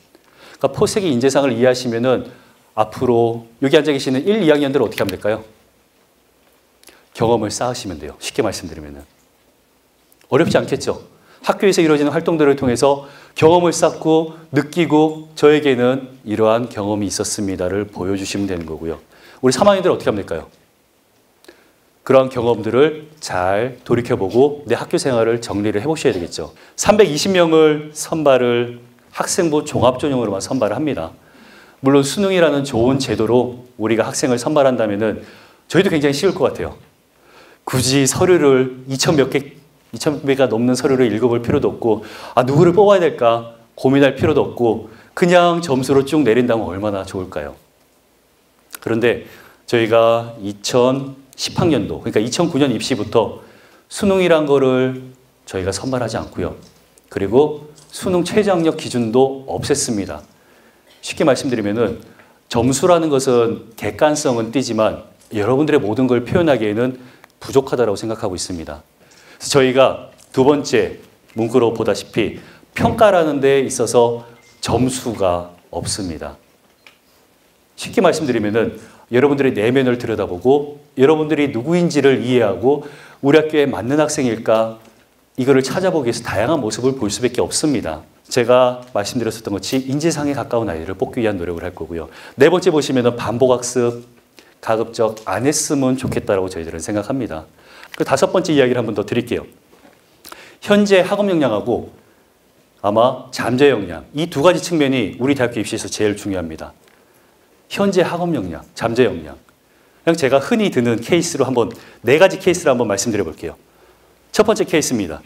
그러니까 포스텍의 인재상을 이해하시면은 앞으로 여기 앉아 계시는 1, 2학년들은 어떻게 하면 될까요? 경험을 쌓으시면 돼요. 쉽게 말씀드리면은. 어렵지 않겠죠? 학교에서 이루어지는 활동들을 통해서 경험을 쌓고 느끼고 저에게는 이러한 경험이 있었습니다를 보여주시면 되는 거고요. 우리 3학년들은 어떻게 하면 될까요? 그러한 경험들을 잘 돌이켜보고 내 학교 생활을 정리를 해보셔야 되겠죠. 320명을 선발을 학생부 종합전형으로만 선발을 합니다. 물론 수능이라는 좋은 제도로 우리가 학생을 선발한다면은 저희도 굉장히 쉬울 것 같아요. 굳이 서류를 2,000개가 넘는 서류를 읽어볼 필요도 없고 누구를 뽑아야 될까 고민할 필요도 없고 그냥 점수로 쭉 내린다면 얼마나 좋을까요? 그런데 저희가 2010학년도 그러니까 2009년 입시부터 수능이란 거를 저희가 선발하지 않고요. 그리고 수능 최저학력 기준도 없앴습니다. 쉽게 말씀드리면은 점수라는 것은 객관성은 띄지만 여러분들의 모든 걸 표현하기에는 부족하다고 생각하고 있습니다. 그래서 저희가 두 번째 문구로 보다시피 평가라는 데 있어서 점수가 없습니다. 쉽게 말씀드리면은 여러분들의 내면을 들여다보고 여러분들이 누구인지를 이해하고 우리 학교에 맞는 학생일까 이거를 찾아보기 위해서 다양한 모습을 볼 수밖에 없습니다. 제가 말씀드렸었던 것이 인지상에 가까운 아이들을 뽑기 위한 노력을 할 거고요. 네 번째 보시면은 반복학습 가급적 안 했으면 좋겠다라고 저희들은 생각합니다. 그 다섯 번째 이야기를 한 번 더 드릴게요. 현재 학업 역량하고 아마 잠재 역량 이 두 가지 측면이 우리 대학교 입시에서 제일 중요합니다. 현재 학업 역량, 잠재 역량. 그냥 제가 흔히 드는 케이스로 한번 네 가지 케이스를 한번 말씀드려 볼게요. 첫 번째 케이스입니다.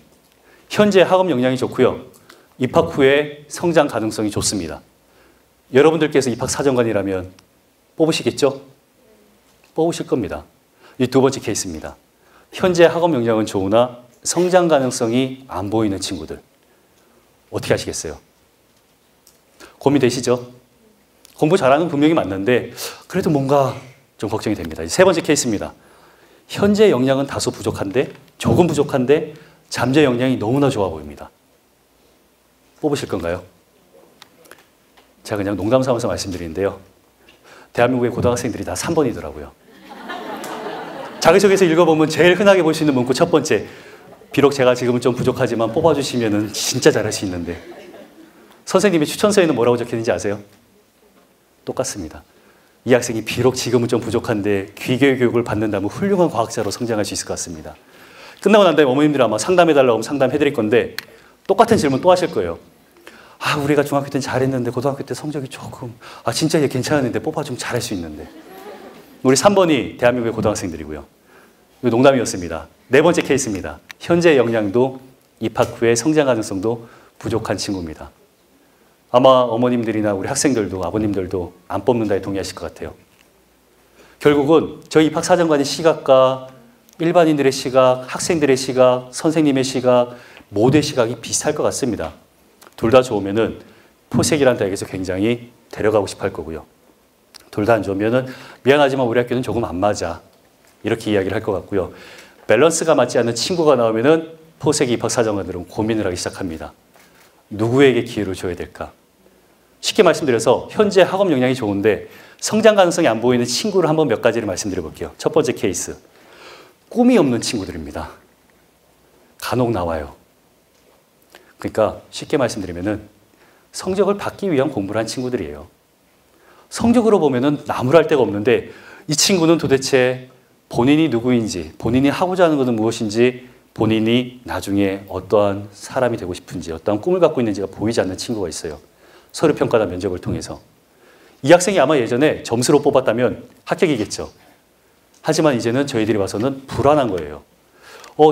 현재 학업 역량이 좋고요. 입학 후에 성장 가능성이 좋습니다. 여러분들께서 입학 사정관이라면 뽑으시겠죠? 뽑으실 겁니다. 이 두 번째 케이스입니다. 현재 학업 역량은 좋으나 성장 가능성이 안 보이는 친구들. 어떻게 하시겠어요? 고민되시죠? 공부 잘하는 분명히 맞는데 그래도 뭔가 좀 걱정이 됩니다. 세 번째 케이스입니다. 현재 역량은 다소 부족한데 조금 부족한데 잠재 역량이 너무나 좋아 보입니다. 뽑으실 건가요? 제가 그냥 농담 삼아서 말씀드리는데요. 대한민국의 고등학생들이 다 3번이더라고요. 자기소개서 읽어보면 제일 흔하게 볼 수 있는 문구 첫 번째. 비록 제가 지금은 좀 부족하지만 뽑아주시면 진짜 잘할 수 있는데. 선생님의 추천서에는 뭐라고 적혀있는지 아세요? 똑같습니다. 이 학생이 비록 지금은 좀 부족한데 귀결 교육을 받는다면 훌륭한 과학자로 성장할 수 있을 것 같습니다. 끝나고 난 다음에 어머님들이 아마 상담해달라고 하면 상담해드릴 건데 똑같은 질문 또 하실 거예요. 아, 우리가 중학교 때는 잘했는데 고등학교 때 성적이 조금 진짜 얘 괜찮았는데 뽑아주면 잘할 수 있는데. 우리 3번이 대한민국의 고등학생들이고요. 이거 농담이었습니다. 네 번째 케이스입니다. 현재 역량도 입학 후에 성장 가능성도 부족한 친구입니다. 아마 어머님들이나 우리 학생들도 아버님들도 안 뽑는다에 동의하실 것 같아요. 결국은 저희 입학사정관의 시각과 일반인들의 시각, 학생들의 시각, 선생님의 시각, 모두의 시각이 비슷할 것 같습니다. 둘 다 좋으면은 포색이라는 대학에서 굉장히 데려가고 싶어 할 거고요. 둘 다 안 좋으면은 미안하지만 우리 학교는 조금 안 맞아. 이렇게 이야기를 할 것 같고요. 밸런스가 맞지 않는 친구가 나오면은 포색 입학사정관들은 고민을 하기 시작합니다. 누구에게 기회를 줘야 될까? 쉽게 말씀드려서 현재 학업 역량이 좋은데 성장 가능성이 안 보이는 친구를 한번 몇 가지를 말씀드려 볼게요. 첫 번째 케이스. 꿈이 없는 친구들입니다. 간혹 나와요. 그러니까 쉽게 말씀드리면은 성적을 받기 위한 공부를 한 친구들이에요. 성적으로 보면은 나무랄 데가 없는데 이 친구는 도대체 본인이 누구인지, 본인이 하고자 하는 것은 무엇인지, 본인이 나중에 어떠한 사람이 되고 싶은지, 어떠한 꿈을 갖고 있는지가 보이지 않는 친구가 있어요. 서류 평가나 면접을 통해서. 이 학생이 아마 예전에 점수로 뽑았다면 합격이겠죠. 하지만 이제는 저희들이 봐서는 불안한 거예요.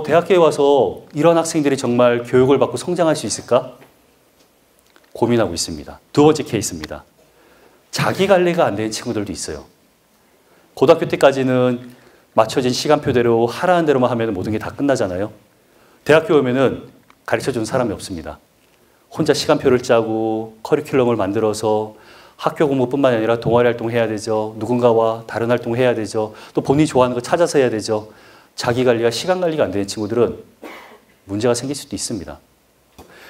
대학교에 와서 이런 학생들이 정말 교육을 받고 성장할 수 있을까? 고민하고 있습니다. 두 번째 케이스입니다. 자기 관리가 안 되는 친구들도 있어요. 고등학교 때까지는 맞춰진 시간표대로 하라는 대로만 하면 모든 게 다 끝나잖아요. 대학교 오면은 가르쳐주는 사람이 없습니다. 혼자 시간표를 짜고 커리큘럼을 만들어서 학교 공부뿐만 아니라 동아리 활동해야 되죠. 누군가와 다른 활동해야 되죠. 또 본인이 좋아하는 거 찾아서 해야 되죠. 자기 관리가 시간 관리가 안 되는 친구들은 문제가 생길 수도 있습니다.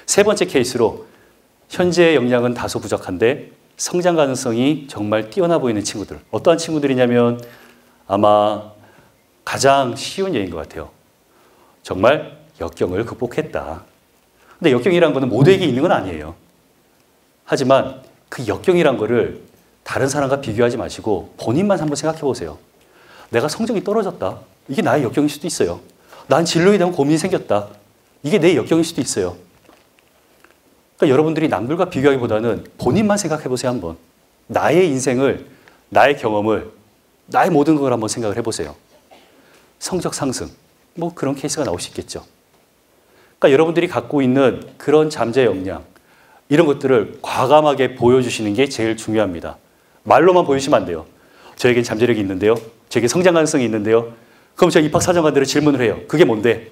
세 번째 케이스로 현재 역량은 다소 부족한데 성장 가능성이 정말 뛰어나 보이는 친구들. 어떠한 친구들이냐면 아마 가장 쉬운 예인 것 같아요. 정말 역경을 극복했다. 근데 역경이란 거는 모두에게 있는 건 아니에요. 하지만 그 역경이란 거를 다른 사람과 비교하지 마시고 본인만 한번 생각해 보세요. 내가 성적이 떨어졌다. 이게 나의 역경일 수도 있어요. 난 진로에 대한 고민이 생겼다. 이게 내 역경일 수도 있어요. 그러니까 여러분들이 남들과 비교하기보다는 본인만 생각해 보세요, 한번. 나의 인생을, 나의 경험을, 나의 모든 걸 한번 생각을 해보세요. 성적 상승, 뭐 그런 케이스가 나올 수 있겠죠. 그러니까 여러분들이 갖고 있는 그런 잠재 역량, 이런 것들을 과감하게 보여주시는 게 제일 중요합니다. 말로만 보여주시면 안 돼요. 저에겐 잠재력이 있는데요. 저에게 성장 가능성이 있는데요. 그럼 제가 입학사정관들을 질문을 해요. 그게 뭔데?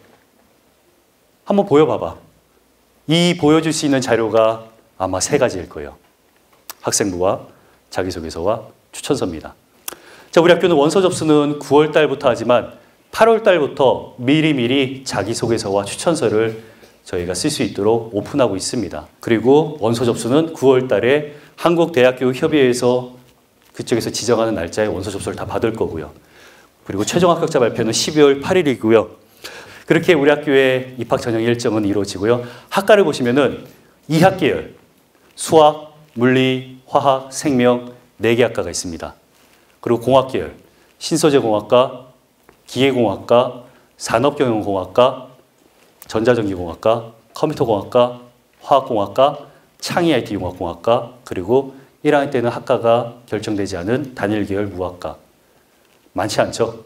한번 보여봐봐. 이 보여줄 수 있는 자료가 아마 세 가지일 거예요. 학생부와 자기소개서와 추천서입니다. 자, 우리 학교는 원서 접수는 9월 달부터 하지만 8월 달부터 미리미리 자기소개서와 추천서를 저희가 쓸 수 있도록 오픈하고 있습니다. 그리고 원서 접수는 9월 달에 한국대학교협의회에서 그쪽에서 지정하는 날짜에 원서 접수를 다 받을 거고요. 그리고 최종 합격자 발표는 12월 8일이고요. 그렇게 우리 학교의 입학 전형 일정은 이루어지고요. 학과를 보시면은 이학계열, 수학, 물리, 화학, 생명 4개 학과가 있습니다. 그리고 공학계열, 신소재공학과, 기계공학과, 산업경영공학과, 전자전기공학과, 컴퓨터공학과, 화학공학과, 창의-IT융합공학과, 그리고 1학년 때는 학과가 결정되지 않은 단일계열 무학과. 많지 않죠?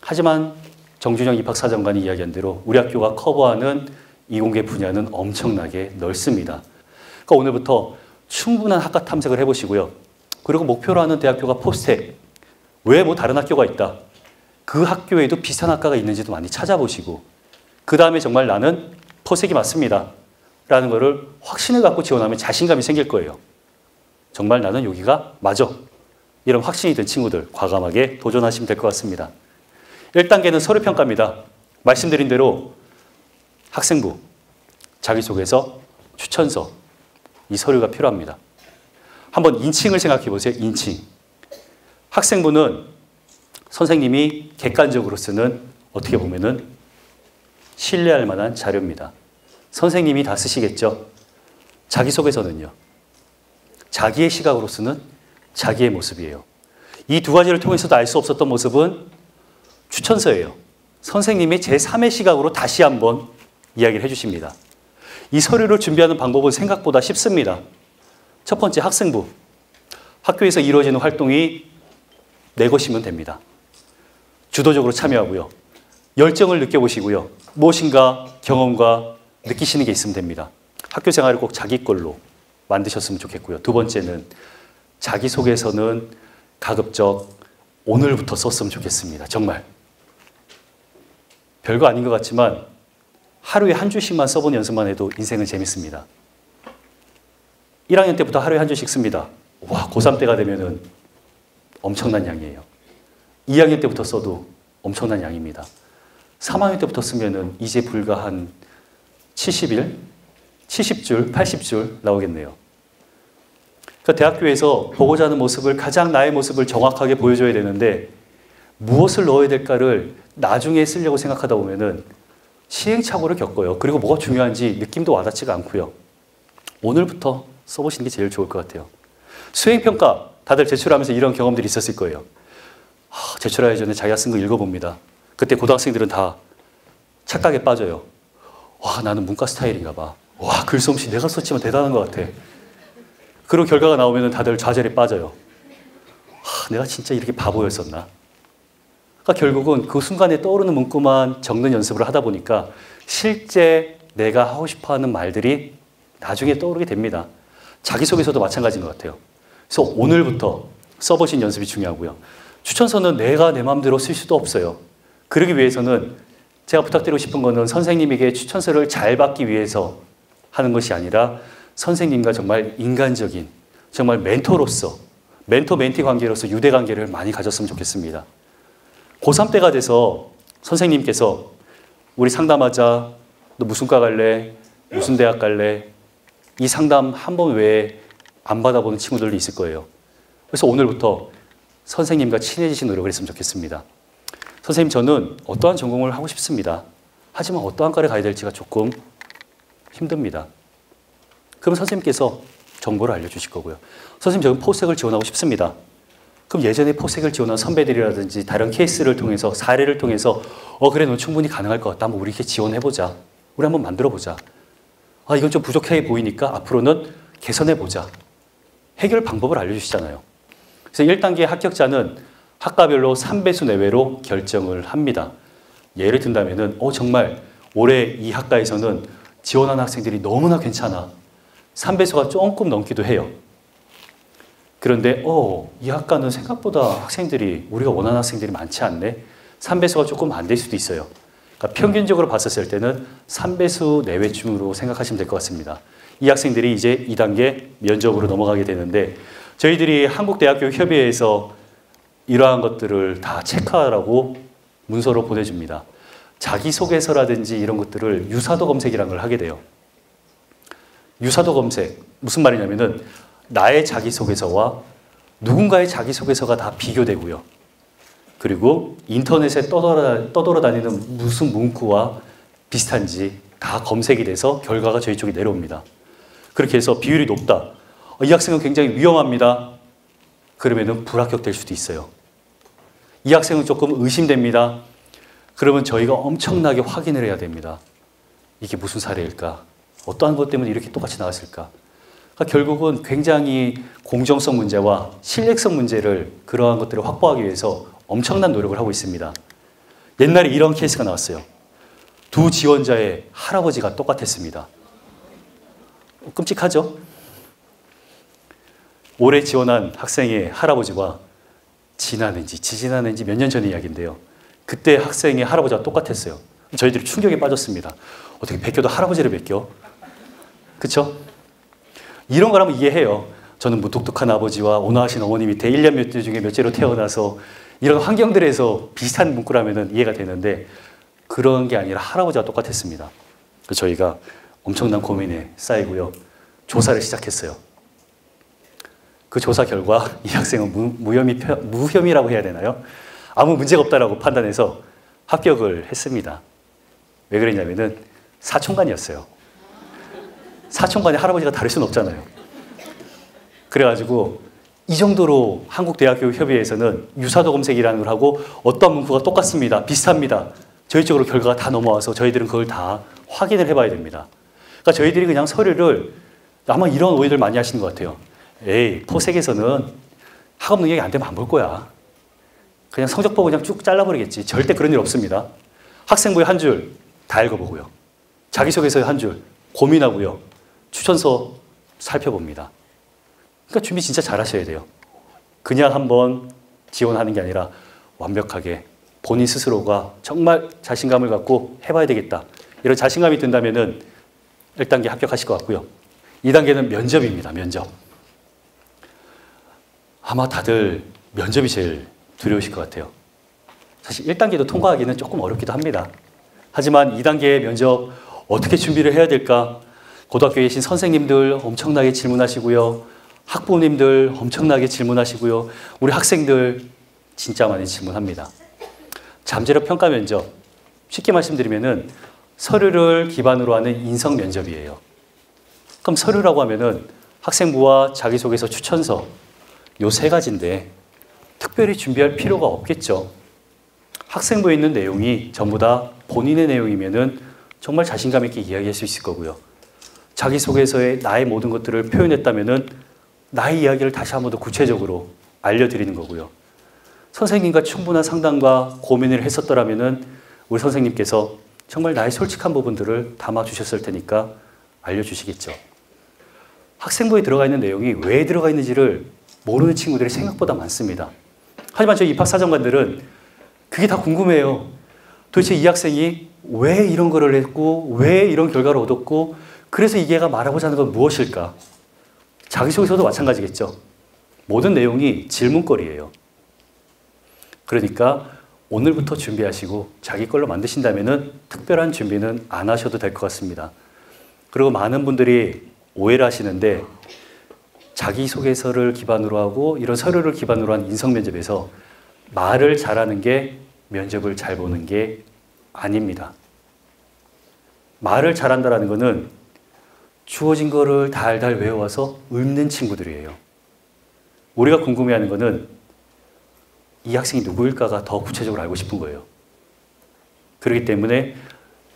하지만 정준영 입학사정관이 이야기한 대로 우리 학교가 커버하는 이공계 분야는 엄청나게 넓습니다. 그러니까 오늘부터 충분한 학과 탐색을 해보시고요. 그리고 목표로 하는 대학교가 포스텍. 왜 뭐 다른 학교가 있다. 그 학교에도 비슷한 학과가 있는지도 많이 찾아보시고 그 다음에 정말 나는 포스텍이 맞습니다. 라는 거를 확신을 갖고 지원하면 자신감이 생길 거예요. 정말 나는 여기가 맞아. 이런 확신이 든 친구들 과감하게 도전하시면 될 것 같습니다. 1단계는 서류평가입니다. 말씀드린 대로 학생부, 자기소개서, 추천서 이 서류가 필요합니다. 한번 인칭을 생각해 보세요. 인칭. 학생부는 선생님이 객관적으로 쓰는 어떻게 보면은 신뢰할 만한 자료입니다. 선생님이 다 쓰시겠죠. 자기소개서는요. 자기의 시각으로 쓰는 자기의 모습이에요. 이 두 가지를 통해서도 알 수 없었던 모습은 추천서예요. 선생님이 제3의 시각으로 다시 한번 이야기를 해주십니다. 이 서류를 준비하는 방법은 생각보다 쉽습니다. 첫 번째 학생부. 학교에서 이루어지는 활동이 내 것이면 됩니다. 주도적으로 참여하고요. 열정을 느껴보시고요. 무엇인가 경험과 느끼시는 게 있으면 됩니다. 학교 생활을 꼭 자기 걸로 만드셨으면 좋겠고요. 두 번째는 자기소개서는 가급적 오늘부터 썼으면 좋겠습니다. 정말. 별거 아닌 것 같지만 하루에 한 줄씩만 써본 연습만 해도 인생은 재밌습니다. 1학년 때부터 하루에 한 줄씩 씁니다. 와, 고3 때가 되면은 엄청난 양이에요. 2학년 때부터 써도 엄청난 양입니다. 3학년 때부터 쓰면은 이제 불과 한 70일, 70줄, 80줄 나오겠네요. 그러니까 대학교에서 보고자 하는 모습을 가장 나의 모습을 정확하게 보여줘야 되는데 무엇을 넣어야 될까를 나중에 쓰려고 생각하다 보면은 시행착오를 겪어요. 그리고 뭐가 중요한지 느낌도 와닿지가 않고요. 오늘부터 써보시는 게 제일 좋을 것 같아요. 수행평가 다들 제출하면서 이런 경험들이 있었을 거예요. 제출하기 전에 자기가 쓴 거 읽어봅니다. 그때 고등학생들은 다 착각에 빠져요. 와, 나는 문과 스타일인가 봐. 와, 글솜씨 내가 썼지만 대단한 것 같아. 그리고 결과가 나오면 다들 좌절에 빠져요. 내가 진짜 이렇게 바보였었나? 그러니까 결국은 그 순간에 떠오르는 문구만 적는 연습을 하다 보니까 실제 내가 하고 싶어하는 말들이 나중에 떠오르게 됩니다. 자기소개서도 마찬가지인 것 같아요. 그래서 오늘부터 써보신 연습이 중요하고요. 추천서는 내가 내 마음대로 쓸 수도 없어요. 그러기 위해서는 제가 부탁드리고 싶은 거는 선생님에게 추천서를 잘 받기 위해서 하는 것이 아니라 선생님과 정말 인간적인, 정말 멘토로서, 멘토-멘티 관계로서 유대 관계를 많이 가졌으면 좋겠습니다. 고3 때가 돼서 선생님께서 우리 상담하자, 너 무슨 과 갈래? 무슨 대학 갈래? 이 상담 한 번 외에 안 받아보는 친구들도 있을 거예요. 그래서 오늘부터 선생님과 친해지신 노력을 했으면 좋겠습니다. 선생님, 저는 어떠한 전공을 하고 싶습니다. 하지만 어떠한 과를 가야 될지가 조금 힘듭니다. 그럼 선생님께서 정보를 알려주실 거고요. 선생님, 저는 포스텍을 지원하고 싶습니다. 그럼 예전에 포스텍을 지원한 선배들이라든지 다른 케이스를 통해서, 사례를 통해서 그래, 너 충분히 가능할 것 같다. 한번 우리 이렇게 지원해보자. 우리 한번 만들어보자. 이건 좀 부족해 보이니까 앞으로는 개선해보자. 해결 방법을 알려주시잖아요. 그래서 1단계 합격자는 학과별로 3배수 내외로 결정을 합니다. 예를 든다면은 정말 올해 이 학과에서는 지원한 학생들이 너무나 괜찮아. 3배수가 조금 넘기도 해요. 그런데 이 학과는 생각보다 학생들이 우리가 원하는 학생들이 많지 않네. 3배수가 조금 안 될 수도 있어요. 그러니까 평균적으로 봤었을 때는 3배수 내외쯤으로 생각하시면 될 것 같습니다. 이 학생들이 이제 2단계 면접으로 넘어가게 되는데 저희들이 한국대학교협의회에서 이러한 것들을 다 체크하라고 문서로 보내줍니다. 자기소개서라든지 이런 것들을 유사도 검색이라는 걸 하게 돼요. 유사도 검색, 무슨 말이냐면은 나의 자기소개서와 누군가의 자기소개서가 다 비교되고요. 그리고 인터넷에 떠돌아다니는 무슨 문구와 비슷한지 다 검색이 돼서 결과가 저희 쪽에 내려옵니다. 그렇게 해서 비율이 높다. 이 학생은 굉장히 위험합니다. 그러면은 불합격될 수도 있어요. 이 학생은 조금 의심됩니다. 그러면 저희가 엄청나게 확인을 해야 됩니다. 이게 무슨 사례일까? 어떠한 것 때문에 이렇게 똑같이 나왔을까? 그러니까 결국은 굉장히 공정성 문제와 신뢰성 문제를 그러한 것들을 확보하기 위해서 엄청난 노력을 하고 있습니다. 옛날에 이런 케이스가 나왔어요. 두 지원자의 할아버지가 똑같았습니다. 끔찍하죠? 올해 지원한 학생의 할아버지와 지지난해인지 몇 년 전의 이야기인데요. 그때 학생의 할아버지와 똑같았어요. 저희들이 충격에 빠졌습니다. 어떻게 베껴도 할아버지를 베껴? 그쵸? 이런 거라면 이해해요. 저는 무뚝뚝한 아버지와 온화하신 어머니 밑에 1년 몇 주 중에 몇째로 태어나서 이런 환경들에서 비슷한 문구라면 이해가 되는데 그런 게 아니라 할아버지와 똑같았습니다. 그래서 저희가 엄청난 고민에 쌓이고요. 조사를 시작했어요. 그 조사 결과 이 학생은 무혐의라고 해야 되나요? 아무 문제가 없다라고 판단해서 합격을 했습니다. 왜 그랬냐면은 사촌간이었어요. 사촌간에 할아버지가 다를 수는 없잖아요. 그래가지고 이 정도로 한국대학교협의회에서는 유사도 검색이라는 걸 하고 어떤 문구가 똑같습니다. 비슷합니다. 저희 쪽으로 결과가 다 넘어와서 저희들은 그걸 다 확인을 해봐야 됩니다. 그러니까 저희들이 그냥 서류를 아마 이런 오해들 많이 하시는 것 같아요. 에이, 포색에서는 학업 능력이 안 되면 안 볼 거야. 그냥 성적 보고 그냥 쭉 잘라버리겠지. 절대 그런 일 없습니다. 학생부의 한 줄 다 읽어보고요. 자기소개서의 한 줄 고민하고요. 추천서 살펴봅니다. 그러니까 준비 진짜 잘 하셔야 돼요. 그냥 한번 지원하는 게 아니라 완벽하게 본인 스스로가 정말 자신감을 갖고 해봐야 되겠다. 이런 자신감이 든다면은 1단계 합격하실 것 같고요. 2단계는 면접입니다. 면접. 아마 다들 면접이 제일 두려우실 것 같아요. 사실 1단계도 통과하기는 조금 어렵기도 합니다. 하지만 2단계 면접 어떻게 준비를 해야 될까? 고등학교에 계신 선생님들 엄청나게 질문하시고요. 학부모님들 엄청나게 질문하시고요. 우리 학생들 진짜 많이 질문합니다. 잠재력 평가 면접, 쉽게 말씀드리면은 서류를 기반으로 하는 인성 면접이에요. 그럼 서류라고 하면은 학생부와 자기소개서, 추천서 요 3가지인데 특별히 준비할 필요가 없겠죠. 학생부에 있는 내용이 전부 다 본인의 내용이면은 정말 자신감 있게 이야기할 수 있을 거고요. 자기소개서에 나의 모든 것들을 표현했다면은 나의 이야기를 다시 한 번 더 구체적으로 알려드리는 거고요. 선생님과 충분한 상담과 고민을 했었더라면은 우리 선생님께서 정말 나의 솔직한 부분들을 담아주셨을 테니까 알려주시겠죠. 학생부에 들어가 있는 내용이 왜 들어가 있는지를 모르는 친구들이 생각보다 많습니다. 하지만 저희 입학사정관들은 그게 다 궁금해요. 도대체 이 학생이 왜 이런 거를 했고 왜 이런 결과를 얻었고 그래서 이 애가 말하고자 하는 건 무엇일까? 자기소개서도 마찬가지겠죠. 모든 내용이 질문거리예요. 그러니까 오늘부터 준비하시고 자기 걸로 만드신다면 특별한 준비는 안 하셔도 될 것 같습니다. 그리고 많은 분들이 오해를 하시는데 자기소개서를 기반으로 하고 이런 서류를 기반으로 한 인성면접에서 말을 잘하는 게 면접을 잘 보는 게 아닙니다. 말을 잘한다는 것은 주어진 거를 달달 외워와서 읊는 친구들이에요. 우리가 궁금해하는 것은 이 학생이 누구일까가 더 구체적으로 알고 싶은 거예요. 그렇기 때문에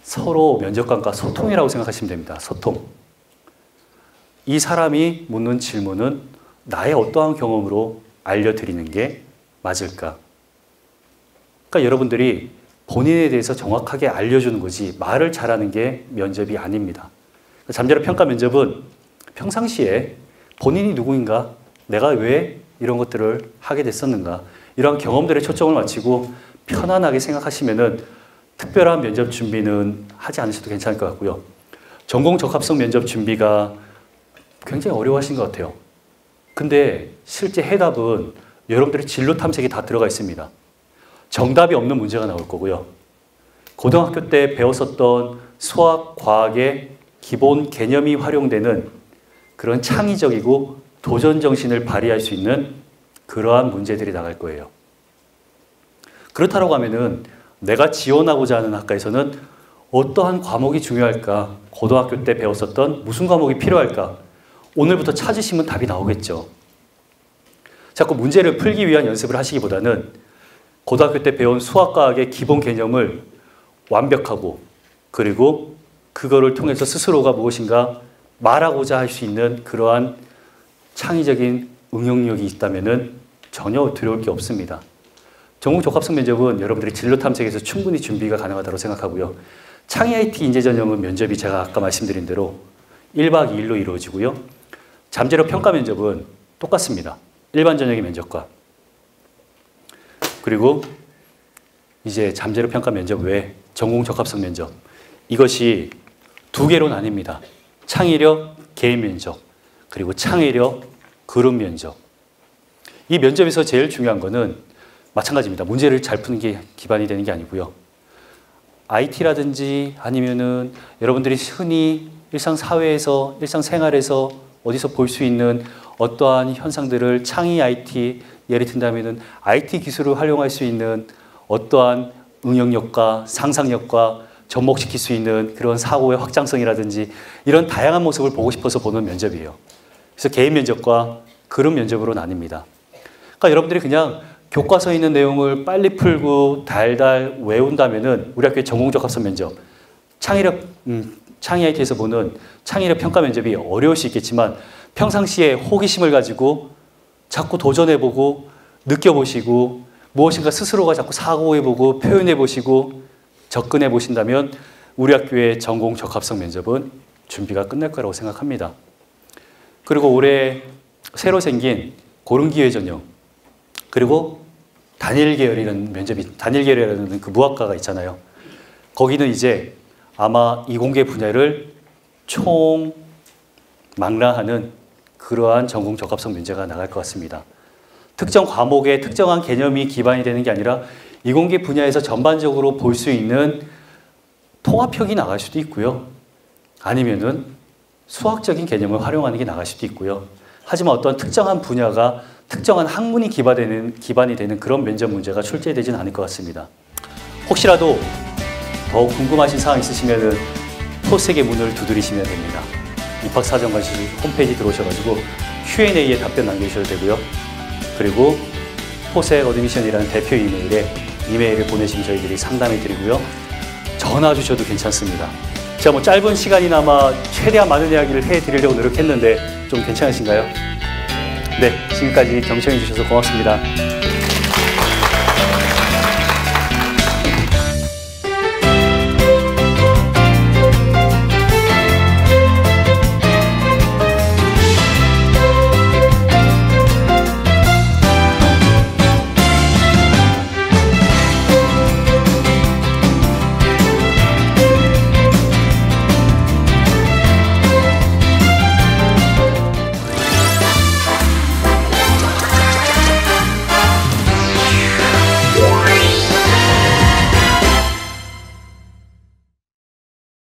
서로 면접관과 소통이라고 생각하시면 됩니다. 소통. 이 사람이 묻는 질문은 나의 어떠한 경험으로 알려드리는 게 맞을까? 그러니까 여러분들이 본인에 대해서 정확하게 알려주는 거지 말을 잘하는 게 면접이 아닙니다. 잠재력 평가 면접은 평상시에 본인이 누구인가, 내가 왜 이런 것들을 하게 됐었는가, 이러한 경험들에 초점을 맞추고 편안하게 생각하시면은 특별한 면접 준비는 하지 않으셔도 괜찮을 것 같고요. 전공 적합성 면접 준비가 굉장히 어려워하신 것 같아요. 근데 실제 해답은 여러분들의 진로 탐색이 다 들어가 있습니다. 정답이 없는 문제가 나올 거고요. 고등학교 때 배웠었던 수학, 과학의 기본 개념이 활용되는 그런 창의적이고 도전 정신을 발휘할 수 있는 그러한 문제들이 나갈 거예요. 그렇다고 하면은 내가 지원하고자 하는 학과에서는 어떠한 과목이 중요할까? 고등학교 때 배웠었던 무슨 과목이 필요할까? 오늘부터 찾으시면 답이 나오겠죠. 자꾸 문제를 풀기 위한 연습을 하시기보다는 고등학교 때 배운 수학과학의 기본 개념을 완벽하고 그리고 그거를 통해서 스스로가 무엇인가 말하고자 할 수 있는 그러한 창의적인 응용력이 있다면 전혀 두려울 게 없습니다. 전공 적합성 면접은 여러분들이 진로 탐색에서 충분히 준비가 가능하다고 생각하고요. 창의 IT 인재 전형은 면접이 제가 아까 말씀드린 대로 1박 2일로 이루어지고요. 잠재력 평가 면접은 똑같습니다. 일반 전형의 면접과. 그리고 이제 잠재력 평가 면접 외에 전공 적합성 면접. 이것이 두 개로 나뉩니다. 창의력 개인 면접, 그리고 창의력 그룹 면접. 이 면접에서 제일 중요한 거는 마찬가지입니다. 문제를 잘 푸는 게 기반이 되는 게 아니고요. IT라든지 아니면은 여러분들이 흔히 일상사회에서, 일상생활에서 어디서 볼 수 있는 어떠한 현상들을 창의 IT, 예를 든다면은 IT 기술을 활용할 수 있는 어떠한 응용력과 상상력과 접목시킬 수 있는 그런 사고의 확장성이라든지 이런 다양한 모습을 보고 싶어서 보는 면접이에요. 그래서 개인 면접과 그룹 면접으로 나뉩니다. 그러니까 여러분들이 그냥 교과서에 있는 내용을 빨리 풀고 달달 외운다면은 우리 학교의 전공적합성 면접, 창의 IT에서 보는 창의력 평가 면접이 어려울 수 있겠지만 평상시에 호기심을 가지고 자꾸 도전해보고 느껴보시고 무엇인가 스스로가 자꾸 사고해보고 표현해보시고 접근해보신다면 우리 학교의 전공 적합성 면접은 준비가 끝날 거라고 생각합니다. 그리고 올해 새로 생긴 고른기회 전형, 그리고 단일 계열이라는 면접이, 단일 계열이라는 그 무학과가 있잖아요. 거기는 이제 아마 이공계 분야를 총망라하는 그러한 전공 적합성 면제가 나갈 것 같습니다. 특정 과목의 특정한 개념이 기반이 되는 게 아니라 이공계 분야에서 전반적으로 볼 수 있는 통합형이 나갈 수도 있고요. 아니면은 수학적인 개념을 활용하는 게 나갈 수도 있고요. 하지만 어떤 특정한 분야가 특정한 학문이 기반이 되는 그런 면접 문제가 출제되지는 않을 것 같습니다. 혹시라도 더 궁금하신 사항 있으시면은 포스텍의 문을 두드리시면 됩니다. 입학사정관실 홈페이지 들어오셔가지고 Q&A에 답변 남겨주셔도 되고요. 그리고 포스텍 어드미션이라는 대표 이메일을 보내시면 저희들이 상담해 드리고요. 전화 주셔도 괜찮습니다. 제가 뭐 짧은 시간이나마 최대한 많은 이야기를 해드리려고 노력했는데 좀 괜찮으신가요? 네, 지금까지 경청해 주셔서 고맙습니다.